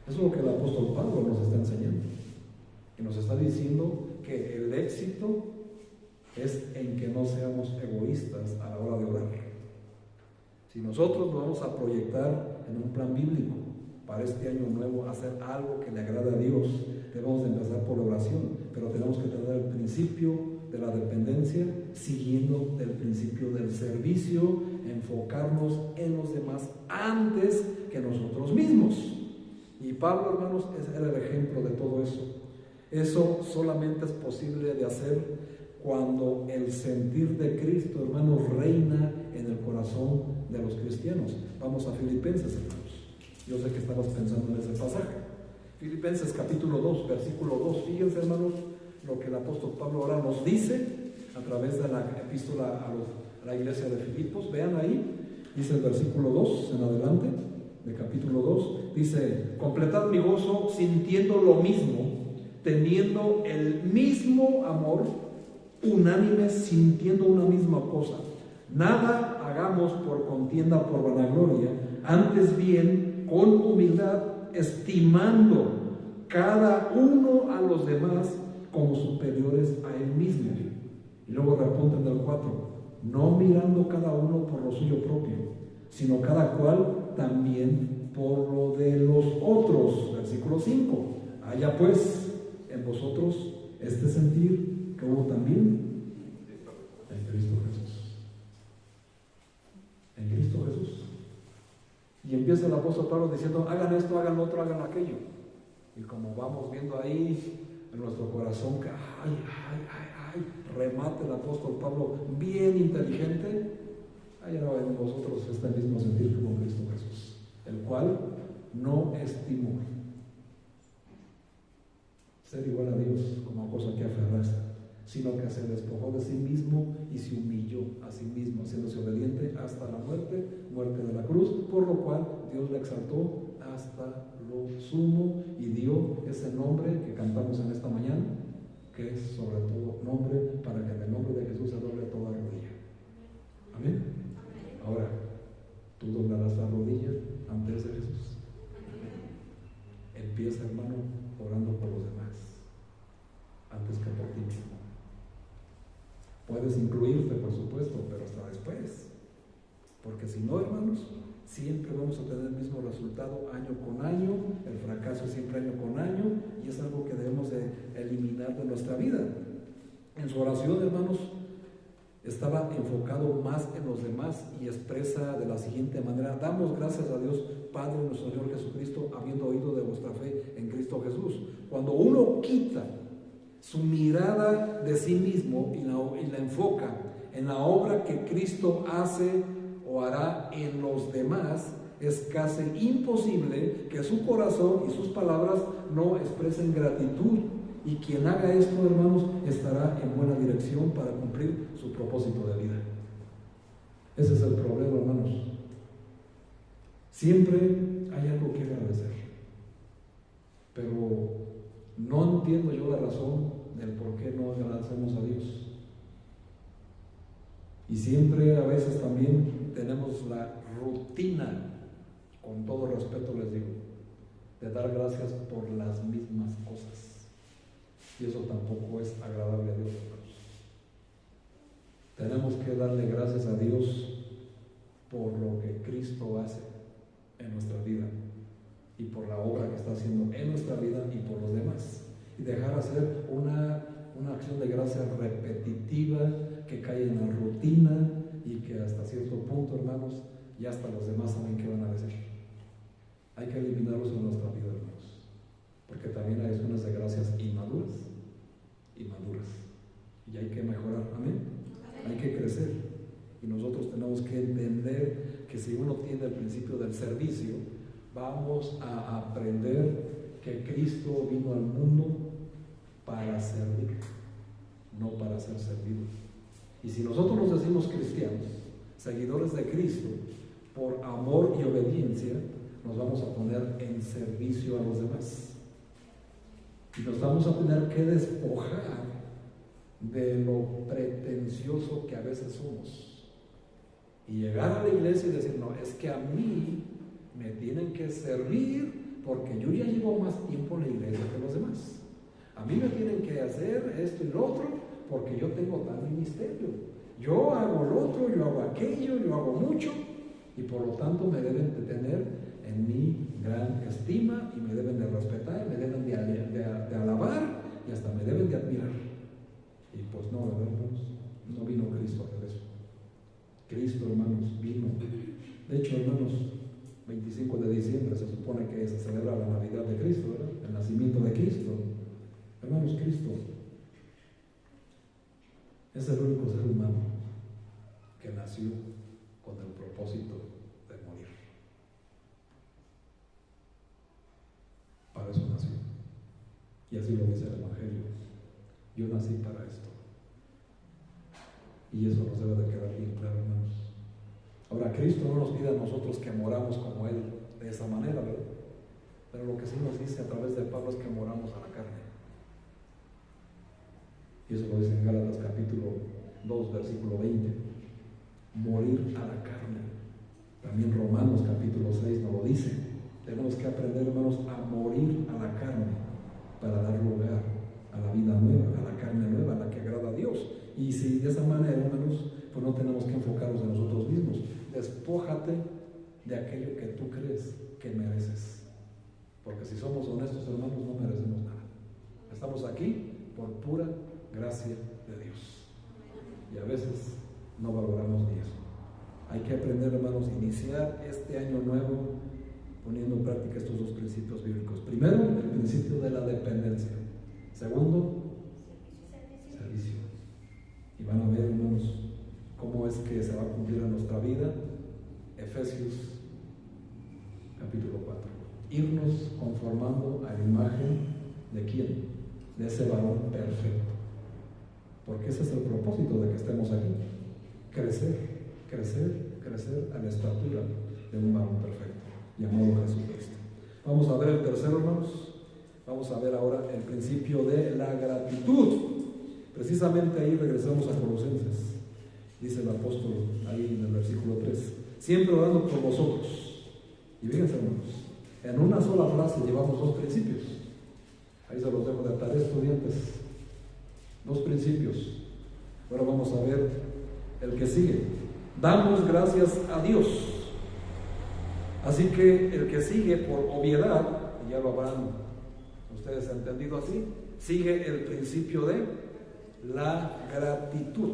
Eso es lo que el apóstol Pablo nos está enseñando. Y nos está diciendo que el éxito es en que no seamos egoístas a la hora de orar. Si nosotros nos vamos a proyectar en un plan bíblico para este año nuevo, hacer algo que le agrade a Dios, debemos de empezar por la oración, pero tenemos que tener el principio de la dependencia, siguiendo el principio del servicio, enfocarnos en los demás antes que nosotros mismos. Y Pablo, hermanos, era el ejemplo de todo eso. Eso solamente es posible de hacer cuando el sentir de Cristo, hermanos, reina en el corazón de los cristianos. Vamos a Filipenses, hermanos. Yo sé que estabas pensando en ese pasaje. Filipenses capítulo 2, versículo 2. Fíjense, hermanos, lo que el apóstol Pablo ahora nos dice a través de la epístola a la iglesia de Filipos. Vean ahí, dice el versículo 2 en adelante de capítulo 2. Dice, completad mi gozo sintiendo lo mismo, teniendo el mismo amor, unánimes, sintiendo una misma cosa. Nada hagamos por contienda, por vanagloria, antes bien con humildad, estimando cada uno a los demás como superiores a él mismo. Y luego repunta en el 4, no mirando cada uno por lo suyo propio, sino cada cual también por lo de los otros. Versículo 5, haya pues en vosotros este sentir que hubo también en Cristo Jesús. Y empieza el apóstol Pablo diciendo, hagan esto, hagan lo otro, hagan aquello. Y como vamos viendo ahí en nuestro corazón que remate el apóstol Pablo bien inteligente, hay ahora en vosotros este mismo sentir como Cristo Jesús, el cual no estimó ser igual a Dios como cosa que aferrarse, sino que se despojó de sí mismo y se humilló a sí mismo, haciéndose obediente hasta la muerte de la cruz, por lo cual Dios le exaltó hasta lo sumo y dio ese nombre que cantamos en esta mañana, que es sobre todo nombre, para que en el nombre de Jesús se doble toda rodilla. Amén. Ahora, tú doblarás la rodilla antes de Jesús. Empieza, hermano, orando por los demás antes que por ti mismo. Puedes incluirte, por supuesto, pero hasta después, porque si no, hermanos, siempre vamos a tener el mismo resultado año con año. El fracaso es siempre año con año, y es algo que debemos de eliminar de nuestra vida. En su oración, hermanos, estaba enfocado más en los demás y expresa de la siguiente manera: damos gracias a Dios Padre nuestro Señor Jesucristo, habiendo oído de vuestra fe en Cristo Jesús. Cuando uno quita su mirada de sí mismo y la enfoca en la obra que Cristo hace o hará en los demás, es casi imposible que su corazón y sus palabras no expresen gratitud. Y quien haga esto, hermanos, estará en buena dirección para cumplir su propósito de vida. Ese es el problema, hermanos. Siempre hay algo que agradecer, pero no entiendo yo la razón del por qué no agradecemos a Dios. Y siempre, a veces también tenemos la rutina, con todo respeto les digo, de dar gracias por las mismas cosas. Y eso tampoco es agradable a Dios, hermanos. Tenemos que darle gracias a Dios por lo que Cristo hace en nuestra vida y por la obra que está haciendo en nuestra vida y por los demás. Y dejar hacer una acción de gracia repetitiva que cae en la rutina y que hasta cierto punto, hermanos, ya hasta los demás saben qué van a decir. Hay que eliminarlos en nuestra vida, hermanos, porque también hay acciones de gracias inmaduras y hay que mejorar. Amén. Hay que crecer, y nosotros tenemos que entender que si uno tiene el principio del servicio, vamos a aprender que Cristo vino al mundo para servir, no para ser servido. Y si nosotros nos decimos cristianos, seguidores de Cristo, por amor y obediencia, nos vamos a poner en servicio a los demás. Y nos vamos a tener que despojar de lo pretencioso que a veces somos. Y llegar a la iglesia y decir: no, es que a mí me tienen que servir porque yo ya llevo más tiempo en la iglesia que los demás. A mí me tienen que hacer esto y lo otro porque yo tengo tal ministerio. Yo hago lo otro, yo hago aquello, yo hago mucho, y por lo tanto me deben de tener en mi gran estima, y me deben de respetar, me deben de alabar, y hasta me deben de admirar. Y pues no, hermanos, no vino Cristo a hacer eso. Cristo, hermanos, vino. De hecho, hermanos, 25 de diciembre se supone que se celebra la Navidad de Cristo, ¿verdad? El nacimiento de Cristo. Hermanos, Cristo es el único ser humano que nació con el propósito de morir. Para eso nació. Y así lo dice el Evangelio: yo nací para esto. Y eso nos debe de quedar bien claro, hermanos. Ahora, Cristo no nos pide a nosotros que moramos como Él de esa manera, ¿verdad? Pero lo que sí nos dice a través de Pablo es que moramos a la carne. Y eso lo dice en Gálatas capítulo 2, versículo 20. Morir a la carne. También Romanos capítulo 6 nos lo dice. Tenemos que aprender, hermanos, a morir a la carne para dar lugar a la vida nueva, a la carne nueva, a la que agrada a Dios. Y si de esa manera, hermanos, pues no tenemos que enfocarnos en nosotros mismos. Despójate de aquello que tú crees que mereces. Porque si somos honestos, hermanos, no merecemos nada. Estamos aquí por pura gracia de Dios. Y a veces no valoramos ni eso. Hay que aprender, hermanos, iniciar este año nuevo práctica estos dos principios bíblicos. Primero, el principio de la dependencia. Segundo, servicio. Y van a ver, hermanos, cómo es que se va a cumplir en nuestra vida. Efesios capítulo 4. Irnos conformando a la imagen de quién, de ese varón perfecto. Porque ese es el propósito de que estemos aquí. Crecer, crecer, crecer a la estatura de un varón perfecto, llamado Jesucristo. Vamos a ver el tercero, hermanos. Vamos a ver ahora el principio de la gratitud. Precisamente ahí regresamos a Colosenses. Dice el apóstol ahí en el versículo 3, siempre orando por vosotros. Y fíjense, hermanos, en una sola frase llevamos dos principios. Ahí se los dejo de tarea, estudiantes. Dos principios. Ahora vamos a ver el que sigue. Damos gracias a Dios. Así que el que sigue, por obviedad, y ya lo habrán ustedes entendido así, sigue el principio de la gratitud.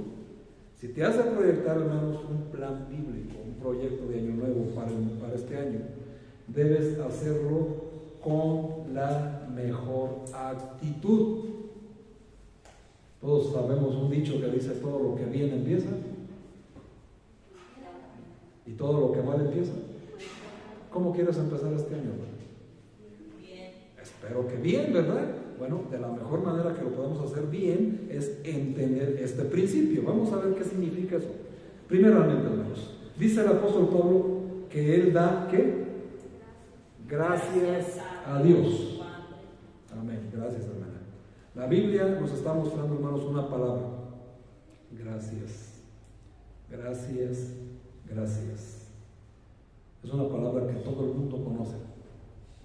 Si te hace proyectar, hermanos, un plan bíblico, un proyecto de año nuevo para este año, debes hacerlo con la mejor actitud. Todos sabemos un dicho que dice: todo lo que bien empieza y todo lo que mal empieza. ¿Cómo quieres empezar este año? Bien. Espero que bien, ¿verdad? Bueno, de la mejor manera que lo podemos hacer bien es entender este principio. Vamos a ver qué significa eso. Primeramente, hermanos, dice el apóstol Pablo que él da, ¿qué? Gracias a Dios. Amén. Gracias, hermana. La Biblia nos está mostrando, hermanos, una palabra. Gracias. Gracias. Gracias. Es una palabra que todo el mundo conoce.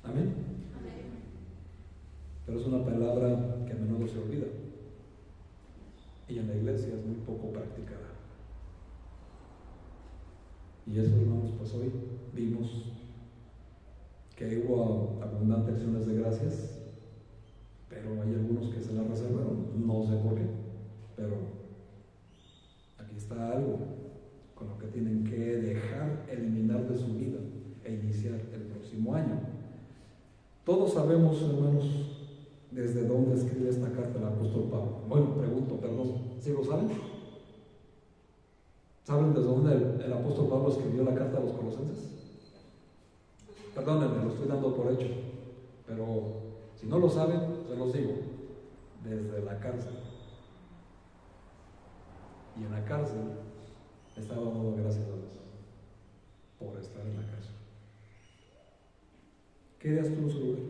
Amén. Pero es una palabra que a menudo se olvida y en la iglesia es muy poco practicada. Y eso, hermanos, pues hoy vimos que hubo abundantes acciones de gracias, pero hay algunos que se las reservaron, no sé por qué, pero aquí está algo con lo que tienen que dejar eliminar de su vida e iniciar el próximo año. Todos sabemos, hermanos, desde dónde escribe esta carta el apóstol Pablo. Bueno, pregunto, perdón, ¿sí lo saben? ¿Saben desde dónde el apóstol Pablo escribió la carta a los Colosenses? Perdónenme, lo estoy dando por hecho, pero si no lo saben, se los digo: desde la cárcel. Y en la cárcel estaba dando gracias a Dios por estar en la cárcel. ¿Qué harías tú en su lugar?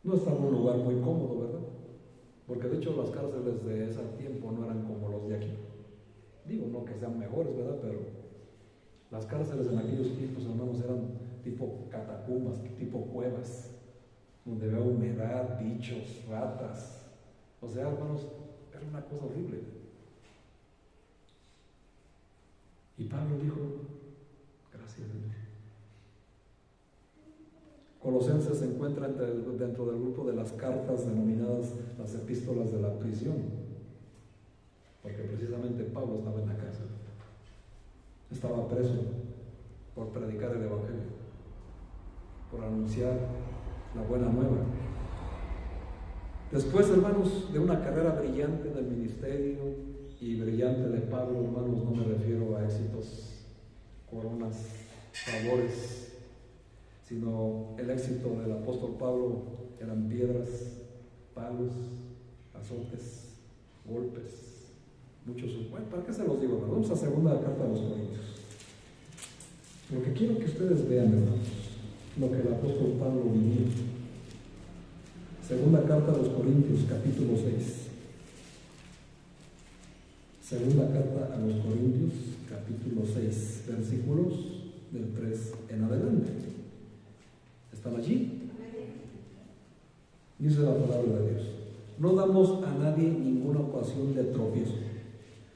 No estaba en un lugar muy cómodo, ¿verdad? Porque de hecho las cárceles de ese tiempo no eran como los de aquí. Digo, no que sean mejores, ¿verdad? Pero las cárceles en aquellos tiempos, hermanos, eran tipo catacumbas, tipo cuevas, donde había humedad, bichos, ratas. O sea, hermanos, era una cosa horrible. Y Pablo dijo: gracias, Señor. Colosenses se encuentra dentro del grupo de las cartas denominadas las epístolas de la prisión, porque precisamente Pablo estaba en la cárcel, estaba preso por predicar el evangelio, por anunciar la buena nueva. Después, hermanos, de una carrera brillante en el ministerio y brillante de Pablo, hermanos, no me refiero a éxitos, coronas, favores, sino el éxito del apóstol Pablo eran piedras, palos, azotes, golpes, muchos. Bueno, ¿para qué se los digo, hermanos? Vamos a segunda carta de los Corintios. Lo que quiero que ustedes vean, hermanos, lo que el apóstol Pablo vivió. Segunda carta de los Corintios, capítulo 6. Segunda carta a los Corintios, capítulo 6, versículos del 3 en adelante. ¿Están allí? Dice la palabra de Dios: no damos a nadie ninguna ocasión de tropiezo,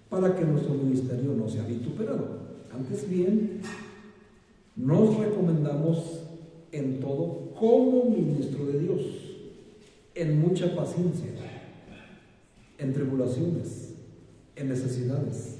para que nuestro ministerio no sea vituperado. Antes bien, nos recomendamos en todo como ministro de Dios, en mucha paciencia, en tribulaciones, en necesidades,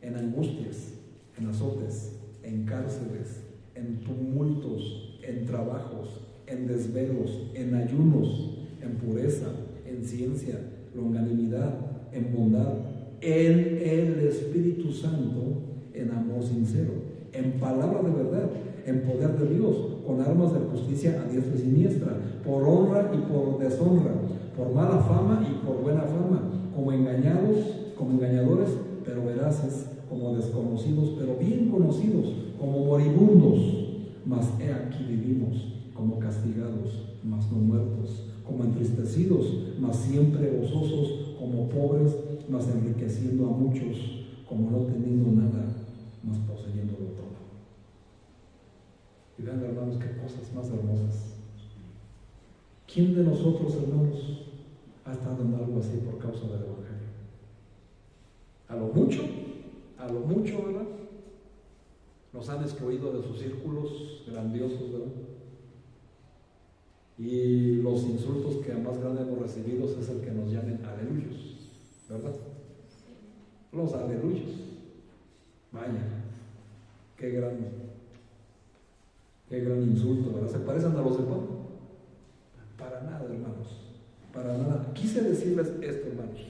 en angustias, en azotes, en cárceles, en tumultos, en trabajos, en desvelos, en ayunos, en pureza, en ciencia, longanimidad, en bondad, en el Espíritu Santo, en amor sincero, en palabra de verdad, en poder de Dios, con armas de justicia a diestra y siniestra, por honra y por deshonra, por mala fama y por buena fama, como engañadores, pero veraces, como desconocidos, pero bien conocidos, como moribundos, mas he aquí vivimos, como castigados, mas no muertos, como entristecidos, mas siempre gozosos, como pobres, mas enriqueciendo a muchos, como no teniendo nada, mas poseyéndolo todo. Y vean, hermanos, qué cosas más hermosas. ¿Quién de nosotros, hermanos, ha estado en algo así por causa del Evangelio? A lo mucho, ¿verdad? Nos han excluido de sus círculos grandiosos, ¿verdad? Y los insultos que más grande hemos recibido es el que nos llamen aleluyos, ¿verdad? Los aleluyos. Vaya, qué gran insulto, ¿verdad? ¿Se parecen a los de Pablo? Para nada, hermanos, para nada. Quise decirles esto, hermanos,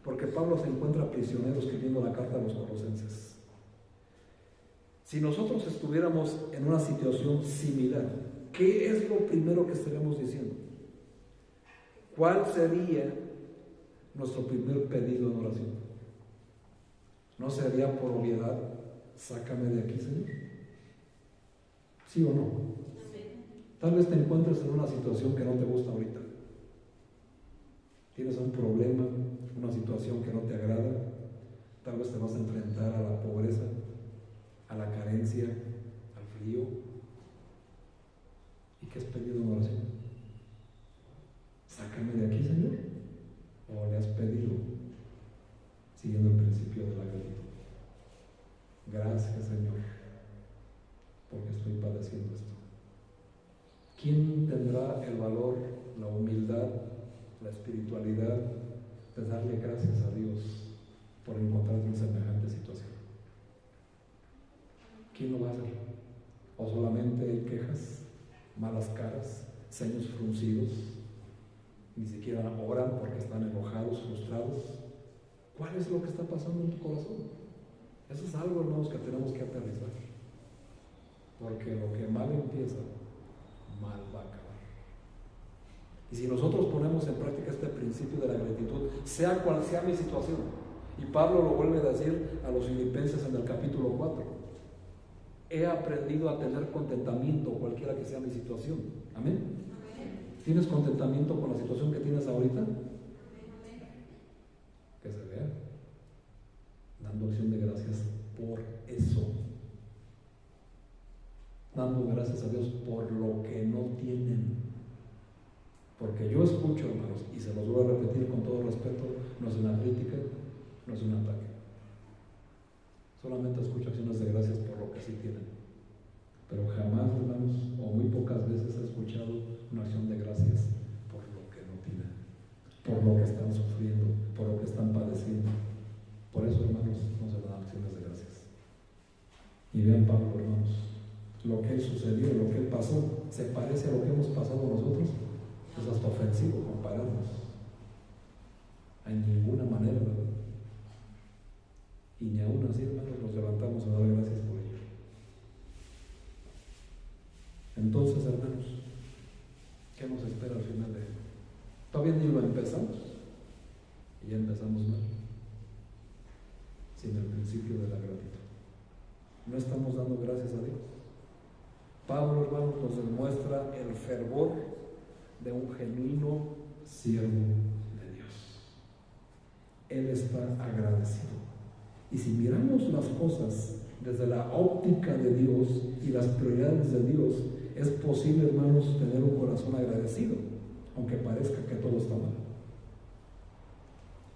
porque Pablo se encuentra prisionero escribiendo la carta a los colosenses. Si nosotros estuviéramos en una situación similar, ¿qué es lo primero que estaríamos diciendo? ¿Cuál sería nuestro primer pedido en oración? ¿No sería por obviedad, sácame de aquí, Señor? ¿Sí o no? Tal vez te encuentres en una situación que no te gusta ahorita. Tienes un problema, una situación que no te agrada. Tal vez te vas a enfrentar a la pobreza, a la carencia, al frío. ¿Y qué has pedido en oración? Sácame de aquí, Señor. ¿O le has pedido, siguiendo el principio de la gratitud? Gracias, Señor, porque estoy padeciendo esto. ¿Quién tendrá el valor, la humildad, la espiritualidad de darle gracias a Dios por encontrarse en semejante situación? ¿Quién lo va a hacer? ¿O solamente hay quejas, malas caras, ceños fruncidos? Ni siquiera oran porque están enojados, frustrados. ¿Cuál es lo que está pasando en tu corazón? Eso es algo, hermanos, que tenemos que aterrizar. Porque lo que mal empieza, mal va a acabar. Y si nosotros ponemos en práctica este principio de la gratitud, sea cual sea mi situación, y Pablo lo vuelve a decir a los filipenses en el capítulo 4, he aprendido a tener contentamiento cualquiera que sea mi situación. Amén. ¿Tienes contentamiento con la situación que tienes ahorita? Que se vea. Dando acción de gracias por eso. Dando gracias a Dios por lo que no tienen. Porque yo escucho, hermanos, y se los voy a repetir con todo respeto, no es una crítica, no es un ataque. Solamente escucho acciones de gracias por lo que sí tienen. Pero jamás, hermanos, o muy pocas veces he escuchado una acción de gracias por lo que no tienen, por lo que están sufriendo, por lo que están padeciendo. Por eso, hermanos, no se dan acciones de gracias. Y vean Pablo, hermanos, lo que sucedió, lo que pasó, se parece a lo que hemos pasado nosotros. Es hasta ofensivo compararnos. En ninguna manera, ¿verdad? Y ni aún así, hermanos, nos levantamos a dar gracias por ello. Entonces, hermanos, ¿qué nos espera al final de esto? Todavía ni lo empezamos y ya empezamos mal, sin el principio de la gratitud. No estamos dando gracias a Dios. Pablo, hermanos, nos demuestra el fervor de un genuino siervo de Dios. Él está agradecido. Y si miramos las cosas desde la óptica de Dios y las prioridades de Dios, es posible, hermanos, tener un corazón agradecido, aunque parezca que todo está mal.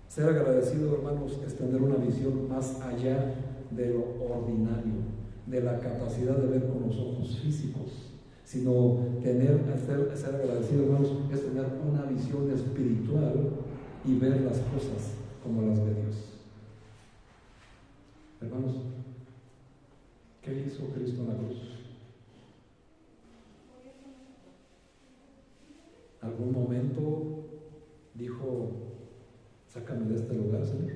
Ser agradecido, hermanos, es tener una visión más allá de lo ordinario, de la capacidad de ver con los ojos físicos, sino ser agradecido, hermanos, es tener una visión espiritual y ver las cosas como las ve Dios. Hermanos, ¿qué hizo Cristo en la cruz? dijo: sácame de este lugar, Señor.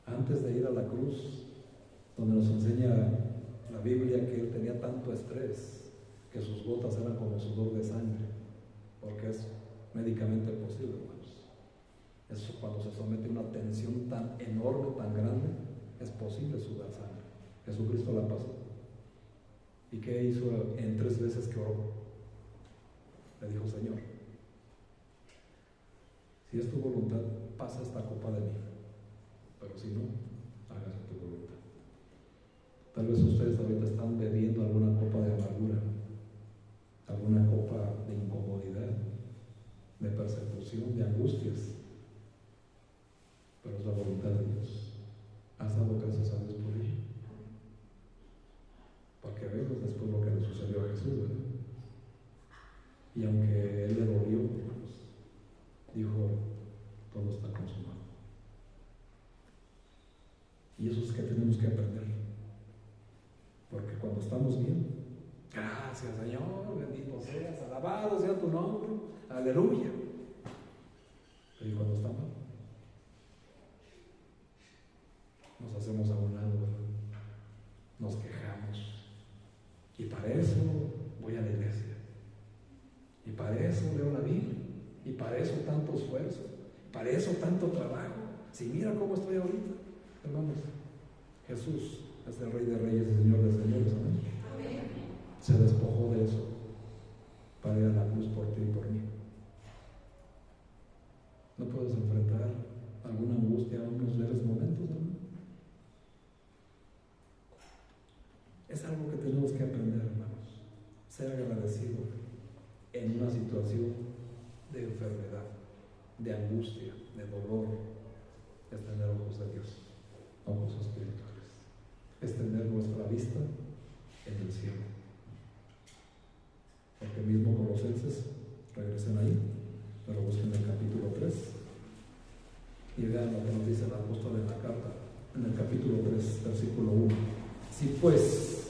Antes de ir a la cruz, donde nos enseña la Biblia que él tenía tanto estrés que sus gotas eran como sudor de sangre, porque es médicamente posible, hermanos. Eso, cuando se somete a una tensión tan enorme, tan grande, es posible sudar sangre. Jesucristo la pasó. ¿Y qué hizo en 3 veces que oró? Le dijo: Señor, si es tu voluntad, pasa esta copa de mí, pero si no, hágase tu voluntad. Tal vez ustedes ahorita están bebiendo alguna copa de amargura, alguna copa de incomodidad, de persecución, de angustias, pero es la voluntad de Dios. ¿Has dado gracias a Dios por ello? Porque vemos después lo que le sucedió a Jesús, ¿verdad? Y aunque él le dolió, dijo: todo está consumado. Y eso es que tenemos que aprender, porque cuando estamos bien, gracias Señor, bendito seas, alabado sea tu nombre, aleluya. Pero cuando está mal, nos hacemos a un lado, ¿verdad? Nos quejamos, y para eso voy a la iglesia, y para eso leo la Biblia, y para eso tanto esfuerzo, para eso tanto trabajo. Si mira cómo estoy ahorita, hermanos, Jesús es el Rey de Reyes y Señor de Señores, amén. Se despojó de eso para ir a la cruz por ti y por mí. ¿No puedes enfrentar alguna angustia en unos leves momentos, hermano? Es algo que tenemos que aprender, hermanos. Ser agradecido en una situación de enfermedad, de angustia, de dolor, es tener ojos de Dios, ojos espirituales, es tener nuestra vista en el cielo. Porque mismo Colosenses, regresen ahí, pero busquen el capítulo 3 y vean lo que nos dice el apóstol en la carta, en el capítulo 3, versículo 1. Si pues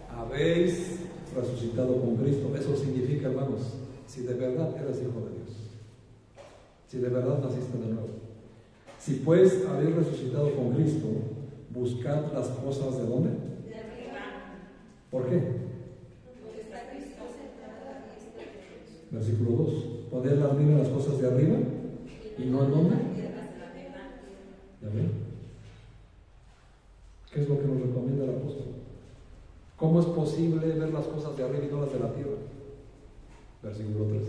habéis resucitado con Cristo, eso significa, hermanos, si de verdad eres hijo de Dios, si de verdad naciste de nuevo. Si pues habéis resucitado con Cristo, buscad las cosas ¿de dónde? De arriba. ¿Por qué? Porque está Cristo sentado a la diestra de Dios. Versículo 2. Poner las miras las cosas de arriba y no en dónde. ¿Ya ven? ¿Qué es lo que nos recomienda el apóstol? ¿Cómo es posible ver las cosas de arriba y no las de la tierra? Versículo 3.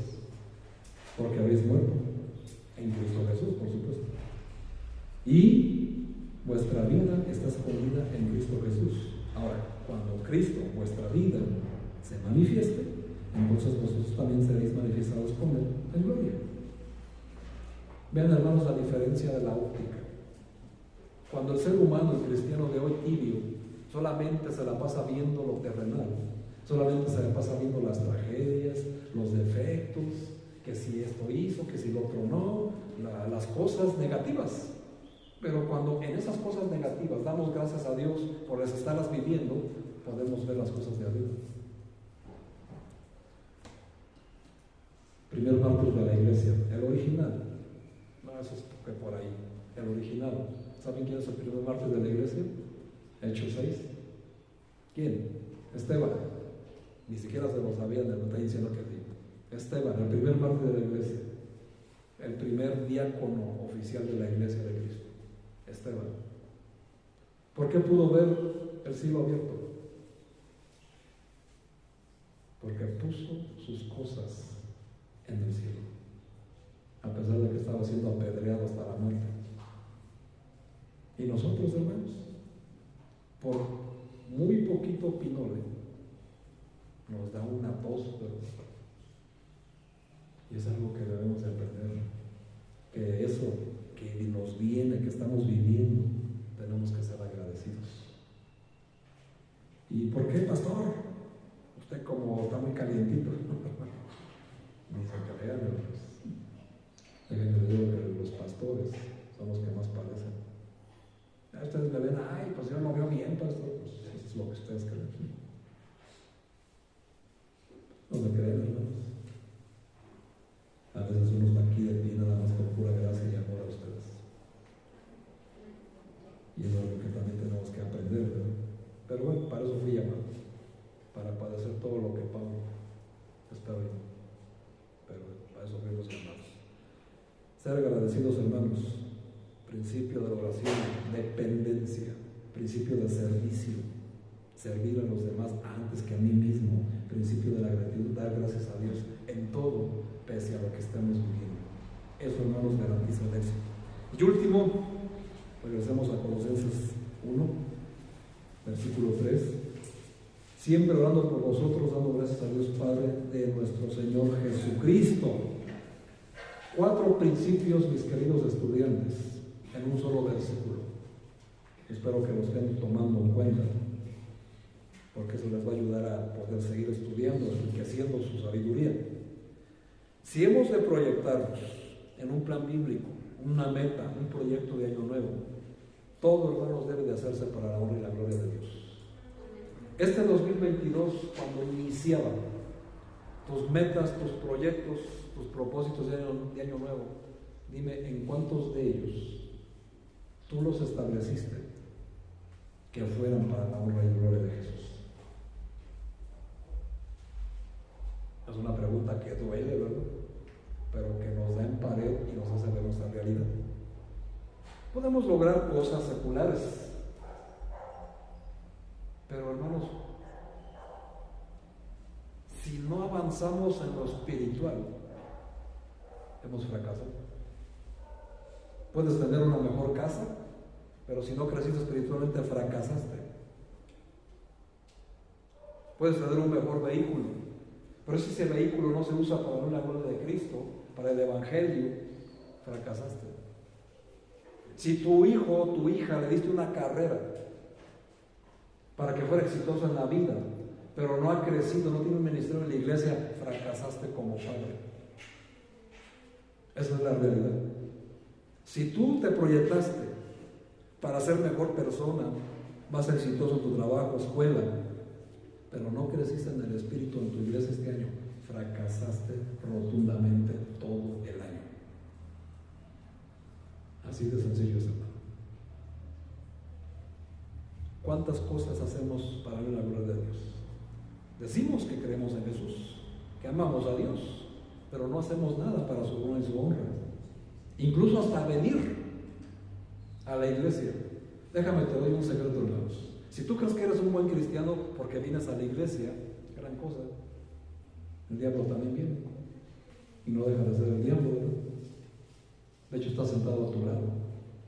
Porque habéis muerto en Cristo Jesús, por supuesto, y vuestra vida está escondida en Cristo Jesús. Ahora, cuando Cristo, vuestra vida, se manifieste, entonces vosotros también seréis manifestados con Él en gloria. Vean, hermanos, la diferencia de la óptica. Cuando el ser humano, el cristiano de hoy tibio, solamente se la pasa viendo lo terrenal, solamente se la pasa viendo las tragedias, los defectos, que si esto hizo, que si lo otro no, las cosas negativas. Pero cuando en esas cosas negativas damos gracias a Dios por estarlas viviendo, podemos ver las cosas de arriba. Primer martes de la iglesia, el original. No, eso es que por ahí, el original. ¿Saben quién es el primer martes de la iglesia? Hechos 6. ¿Quién? Esteban. Ni siquiera se lo sabían, le está diciendo que sí. Esteban, el primer martes de la iglesia, el primer diácono oficial de la iglesia de Cristo. Esteban. ¿Por qué pudo ver el cielo abierto? Porque puso sus cosas en el cielo, a pesar de que estaba siendo apedreado hasta la muerte. Y nosotros, hermanos, por muy poquito pinole, nos da una tos, ¿verdad? Y es algo que debemos de aprender, que eso que nos viene, que estamos viviendo, tenemos que ser agradecidos. ¿Y por qué, pastor? Usted como está muy calientito. Ni se crean, hermanos. Déjenme digo que los pastores son los que más padecen. Ustedes me ven, ay, pues yo no veo bien, pastor. Pues eso es lo que ustedes creen. No me creen, hermanos. A veces uno está aquí para padecer todo lo que Pablo espero yo. Pero para eso fuimos llamados. Ser agradecidos, hermanos. Principio de la oración, dependencia. Principio de servicio. Servir a los demás antes que a mí mismo. Principio de la gratitud, dar gracias a Dios en todo, pese a lo que estamos viviendo. Eso, hermanos, garantiza el éxito. Y último, regresemos a Colosenses 1, versículo 3. Siempre orando por vosotros, dando gracias a Dios Padre de nuestro Señor Jesucristo. 4 principios, mis queridos estudiantes, en un solo versículo. Espero que lo estén tomando en cuenta, porque eso les va a ayudar a poder seguir estudiando, enriqueciendo su sabiduría. Si hemos de proyectarnos en un plan bíblico, una meta, un proyecto de año nuevo, todo, hermanos, debe de hacerse para la honra y la gloria de Dios. Este 2022, cuando iniciaba tus metas, tus proyectos, tus propósitos de año nuevo, dime en cuántos de ellos tú los estableciste que fueran para la honra y gloria de Jesús. Es una pregunta que duele, ¿verdad? Pero que nos da en pared y nos hace ver nuestra realidad. Podemos lograr cosas seculares, pero hermanos, si no avanzamos en lo espiritual, hemos fracasado. Puedes tener una mejor casa, pero si no creciste espiritualmente, fracasaste. Puedes tener un mejor vehículo, pero si ese vehículo no se usa para la gloria de Cristo, para el Evangelio, fracasaste. Si tu hijo o tu hija le diste una carrera para que fuera exitoso en la vida, pero no ha crecido, no tiene un ministerio en la iglesia, fracasaste como padre. Esa es la realidad. Si tú te proyectaste para ser mejor persona, más exitoso en tu trabajo, escuela, pero no creciste en el espíritu en tu iglesia este año, fracasaste rotundamente todo el año. Así de sencillo es, hermano. ¿Cuántas cosas hacemos para ver la gloria de Dios? Decimos que creemos en Jesús, que amamos a Dios, pero no hacemos nada para su gloria y su honra. Incluso hasta venir a la iglesia. Déjame, te doy un secreto, hermanos. Si tú crees que eres un buen cristiano porque vienes a la iglesia, gran cosa. El diablo también viene y no deja de ser el diablo, ¿verdad? De hecho, está sentado a tu lado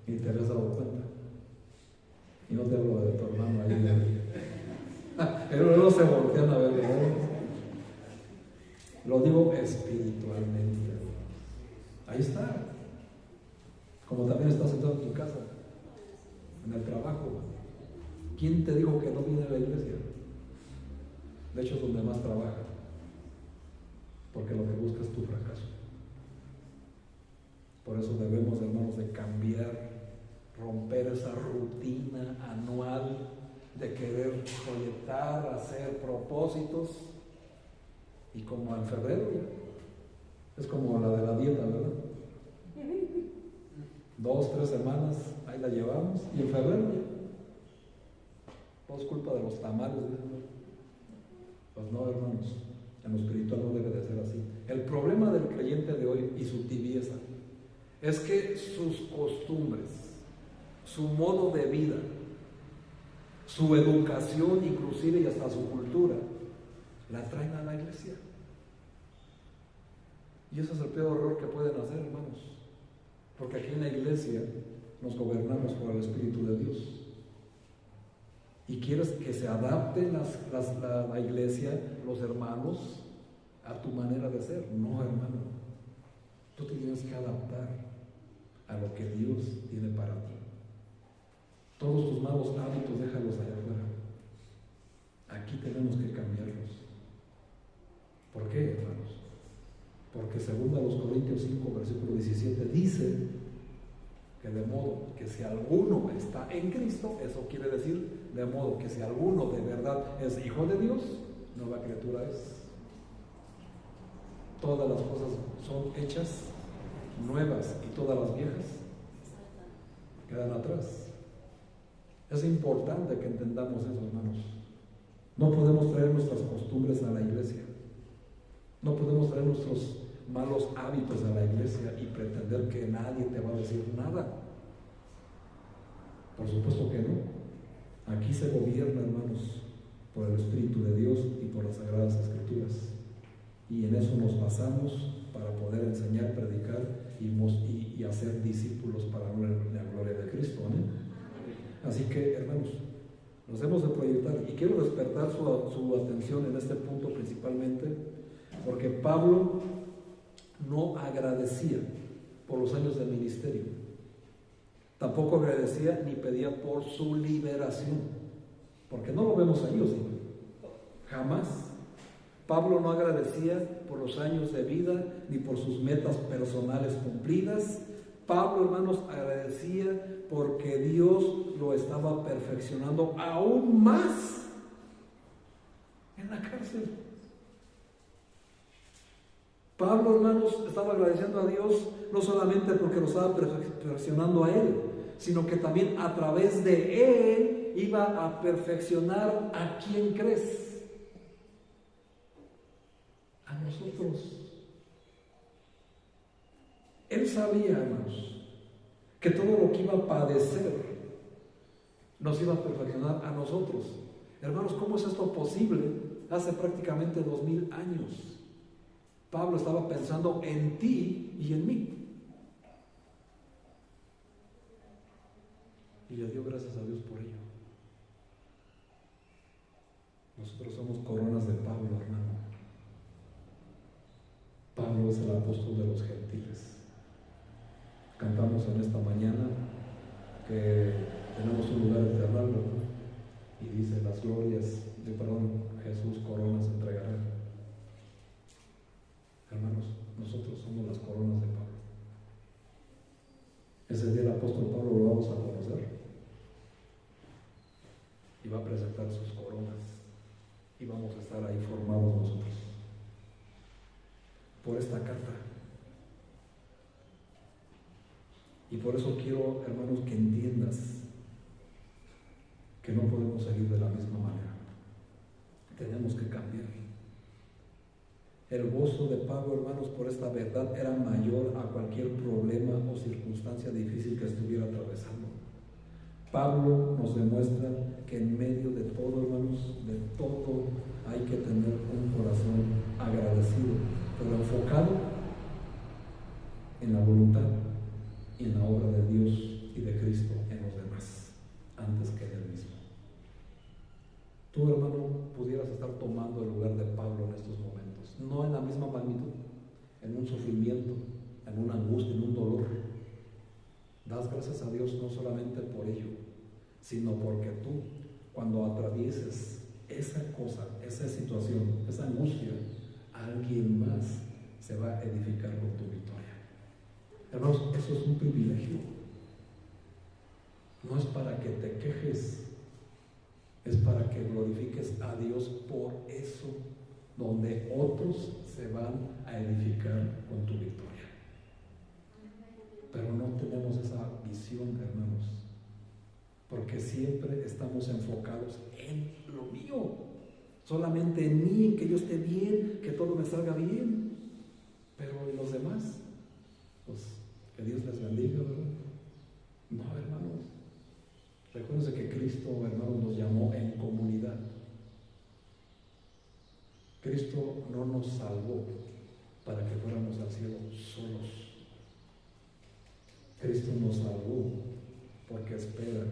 y te habías dado cuenta. Y no te hablo de tu hermano ahí. Pero no se voltean a ver, ¿verdad? Lo digo espiritualmente. Ahí está. Como también estás sentado en tu casa, en el trabajo. ¿Quién te dijo que no viene a la iglesia? De hecho, es donde más trabaja. Porque lo que busca es tu fracaso. Por eso debemos, hermanos, de cambiar, romper esa rutina anual de querer proyectar, hacer propósitos. Y como en febrero, es como la de la dieta, ¿verdad? 2, 3 semanas, ahí la llevamos, y en febrero todo es culpa de los tamales, ¿verdad? Pues no, hermanos, en lo espiritual no debe de ser así. El problema del creyente de hoy y su tibieza es que sus costumbres, su modo de vida, su educación inclusive y hasta su cultura, la traen a la iglesia. Y ese es el peor error que pueden hacer, hermanos. Porque aquí en la iglesia nos gobernamos por el Espíritu de Dios. Y quieres que se adapte la iglesia, los hermanos, a tu manera de ser. No, hermano. Tú te tienes que adaptar a lo que Dios tiene para ti. Todos tus malos hábitos, déjalos allá afuera. Aquí tenemos que cambiarlos. ¿Por qué, hermanos? Porque según los Corintios 5, versículo 17, dice que de modo que si alguno está en Cristo, eso quiere decir de modo que si alguno de verdad es hijo de Dios, nueva criatura es. Todas las cosas son hechas nuevas y todas las viejas quedan atrás. Es importante que entendamos eso, hermanos. No podemos traer nuestras costumbres a la iglesia. No podemos traer nuestros malos hábitos a la iglesia y pretender que nadie te va a decir nada. Por supuesto que no. Aquí se gobierna, hermanos, por el Espíritu de Dios y por las Sagradas Escrituras. Y en eso nos basamos para poder enseñar, predicar y hacer discípulos para la gloria de Cristo. ¿Amén? Así que, hermanos, nos hemos de proyectar. Y quiero despertar su atención en este punto principalmente, porque Pablo no agradecía por los años de ministerio. Tampoco agradecía ni pedía por su liberación, porque no lo vemos ahí, ¿o sí? Jamás. Pablo no agradecía por los años de vida ni por sus metas personales cumplidas. Pablo, hermanos, agradecía porque Dios lo estaba perfeccionando aún más en la cárcel. Pablo, hermanos, estaba agradeciendo a Dios no solamente porque lo estaba perfeccionando a él, sino que también a través de él iba a perfeccionar a quien crees. A nosotros. Él sabía, hermanos, que todo lo que iba a padecer nos iba a perfeccionar a nosotros. Hermanos, ¿cómo es esto posible? Hace prácticamente 2000 años Pablo estaba pensando en ti y en mí, y le dio gracias a Dios por ello. Nosotros somos coronas de Pablo, hermano. Pablo es el apóstol de los gentiles. Cantamos en esta mañana que tenemos un lugar eternal, ¿no? Y dice: las glorias Jesús coronas entregará. Hermanos, nosotros somos las coronas de Pablo. Ese día el apóstol Pablo lo vamos a conocer y va a presentar sus coronas y vamos a estar ahí formados nosotros por esta carta. Y por eso quiero, hermanos, que entiendas que no podemos seguir de la misma manera. Tenemos que cambiar. El gozo de Pablo, hermanos, por esta verdad era mayor a cualquier problema o circunstancia difícil que estuviera atravesando. Pablo nos demuestra que en medio de todo, hermanos, de todo, hay que tener un corazón agradecido, pero enfocado en la voluntad y en la obra de Dios y de Cristo en los demás, antes que en él mismo. Tú, hermano, pudieras estar tomando el lugar de Pablo en estos momentos, no en la misma magnitud, en un sufrimiento, en una angustia, en un dolor. Das gracias a Dios no solamente por ello, sino porque tú, cuando atravieses esa cosa, esa situación, esa angustia, alguien más se va a edificar con tu victoria. Hermanos, eso es un privilegio. No es para que te quejes, es para que glorifiques a Dios por eso, donde otros se van a edificar con tu victoria. Pero no tenemos esa visión, hermanos, porque siempre estamos enfocados en lo mío, solamente en mí, en que yo esté bien, que todo me salga bien. Pero en los demás, pues que Dios les bendiga, ¿verdad? No, hermanos, recuerden que Cristo, hermanos, nos llamó en comunidad. Cristo no nos salvó para que fuéramos al cielo solos. Cristo nos salvó porque espera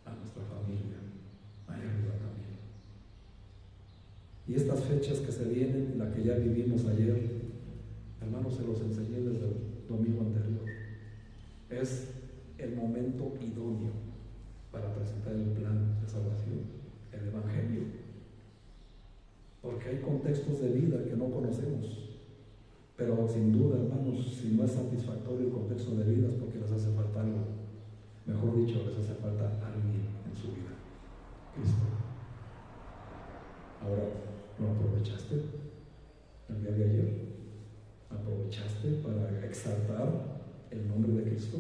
a nuestra familia allá arriba también. Y estas fechas que se vienen, la que ya vivimos ayer, hermanos, se los enseñé desde el domingo anterior. Es el momento idóneo para presentar el plan de salvación, el Evangelio. Porque hay contextos de vida que no conocemos. Pero sin duda, hermanos, si no es satisfactorio el contexto de vida es porque les hace falta algo. Mejor dicho, les hace falta alguien en su vida. Cristo. Ahora, ¿lo aprovechaste el día de ayer? ¿Aprovechaste para exaltar el nombre de Cristo?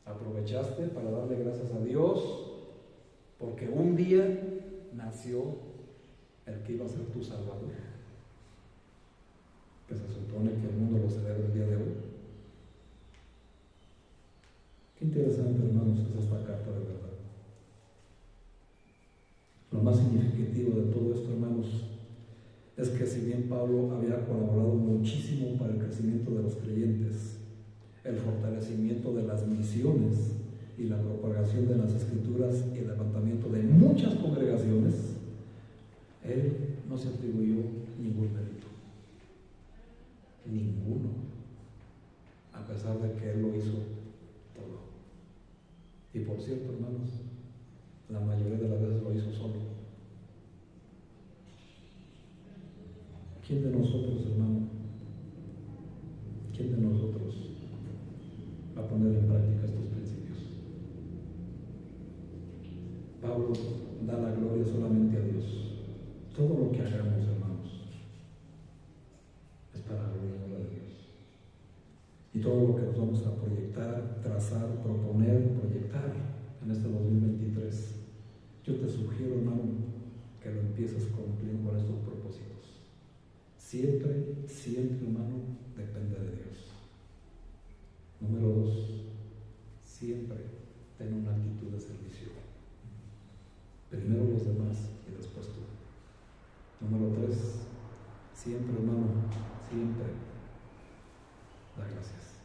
¿Aprovechaste para darle gracias a Dios porque un día nació el que iba a ser tu Salvador, que se supone que el mundo lo celebra el día de hoy. Qué interesante, hermanos, es esta carta de verdad. Lo más significativo de todo esto, hermanos, es que si bien Pablo había colaborado muchísimo para el crecimiento de los creyentes, el fortalecimiento de las misiones y la propagación de las escrituras y el levantamiento de muchas congregaciones, él no se atribuyó ningún mérito, ninguno, a pesar de que él lo hizo todo. Y por cierto, hermanos, la mayoría de las veces lo hizo solo. ¿Quién de nosotros, hermano? ¿Quién de nosotros va a poner en práctica estos principios? Pablo da la gloria solamente a Dios. Todo lo que hagamos, hermanos, es para la gloria de Dios. Y todo lo que nos vamos a proyectar, trazar, proponer, proyectar en este 2023, yo te sugiero, hermano, que lo empieces cumpliendo con estos propósitos. Siempre, siempre, hermano, depende de Dios. Número 2, siempre ten una actitud de servicio. Primero los demás y después tú. Número 3, siempre, hermano, siempre da gracias.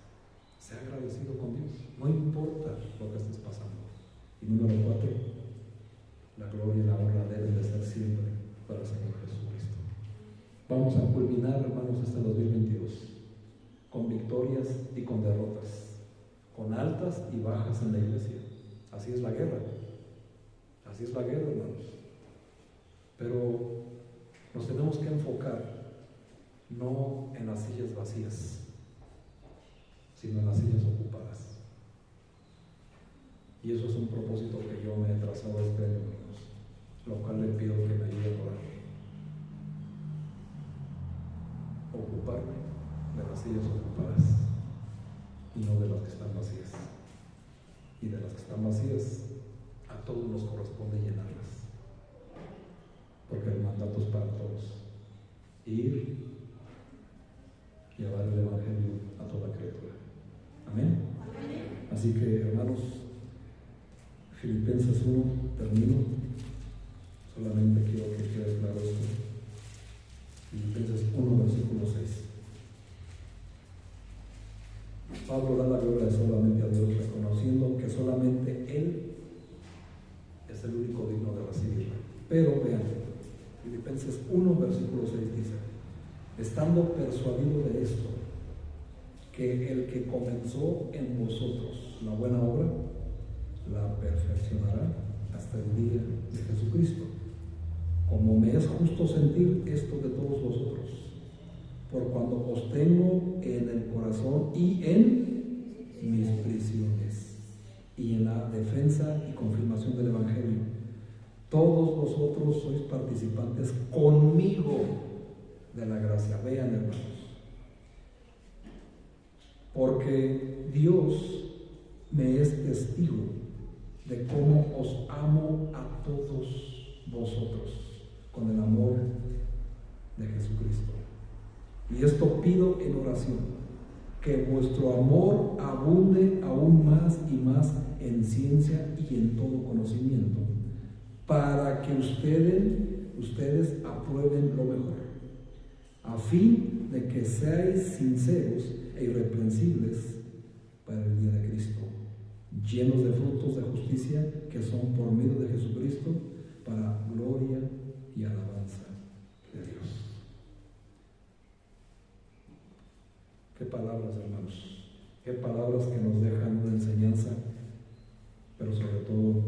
Sea agradecido con Dios, no importa lo que estés pasando. Y número 4, la gloria y la honra deben de ser siempre para el Señor Jesucristo. Vamos a culminar, hermanos, este 2022 con victorias y con derrotas, con altas y bajas en la iglesia. Así es la guerra. Así es la guerra, hermanos. Pero nos tenemos que enfocar no en las sillas vacías, sino en las sillas ocupadas. Y eso es un propósito que yo me he trazado este año, hermanos, lo cual le pido que me ayude a orar. Ocuparme de las sillas ocupadas y no de las que están vacías. Y de las que están vacías, a todos nos corresponde llenarlas, porque el mandato es para todos: ir, llevar el evangelio a toda criatura. Amén. Así que, hermanos, Filipenses 1, termino. Solamente quiero que quede claro esto. Filipenses 1, versículo 6. Pablo da la gloria solamente a Dios, reconociendo que solamente Él es el único digno de recibirla. Pero vean, Filipenses 1, versículo 6 dice: estando persuadido de esto, que el que comenzó en vosotros la buena obra, la perfeccionará hasta el día de Jesucristo. Como me es justo sentir esto de todos vosotros, por cuando os tengo en el corazón y en mis prisiones, y en la defensa y confirmación del Evangelio. Todos vosotros sois participantes conmigo de la gracia. Vean, hermanos, porque Dios me es testigo de cómo os amo a todos vosotros con el amor de Jesucristo. Y esto pido en oración, que vuestro amor abunde aún más y más en ciencia y en todo conocimiento, para que ustedes aprueben lo mejor, a fin de que seáis sinceros e irreprensibles para el día de Cristo, llenos de frutos de justicia que son por medio de Jesucristo, para gloria y alabanza de Dios. Qué palabras, hermanos, qué palabras que nos dejan una enseñanza, pero sobre todo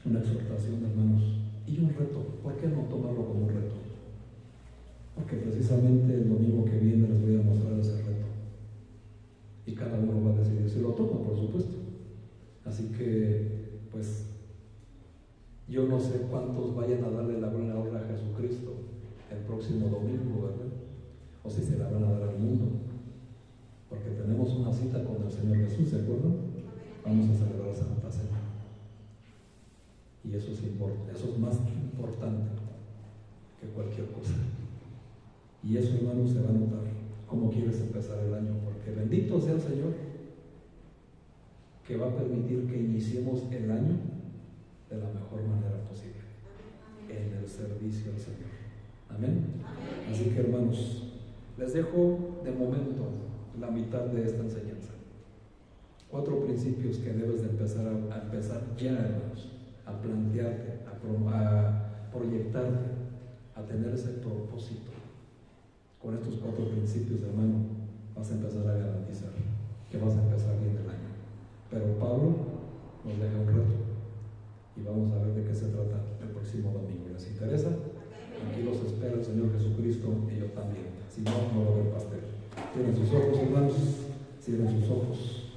una exhortación, hermanos, y un reto. ¿Por qué no tomarlo como un reto? Porque precisamente el domingo que viene les voy a mostrar ese reto, y cada uno va a decidir si lo toma, por supuesto. Así que, pues, yo no sé cuántos vayan a darle la buena obra a Jesucristo el próximo domingo, ¿verdad? O si se la van a dar al mundo, porque tenemos una cita con el Señor Jesús, ¿se acuerdan? Vamos a celebrar Santa Cena. Y eso es más importante que cualquier cosa. Y eso, hermanos, se va a notar cómo quieres empezar el año, porque bendito sea el Señor que va a permitir que iniciemos el año de la mejor manera posible, en el servicio al Señor. Amén. Así que, hermanos, les dejo de momento la mitad de esta enseñanza. 4 principios que debes de empezar a empezar ya, hermanos, a plantearte, a proyectarte, a tener ese propósito. Con estos 4 principios, hermano, vas a empezar a garantizar que vas a empezar bien el año. Pero Pablo nos deja un reto y vamos a ver de qué se trata el próximo domingo. ¿Les interesa? Aquí los espera el Señor Jesucristo y yo también. Si no, no lo ve el pastel. Cierren sus ojos, hermanos. Cierren sus ojos.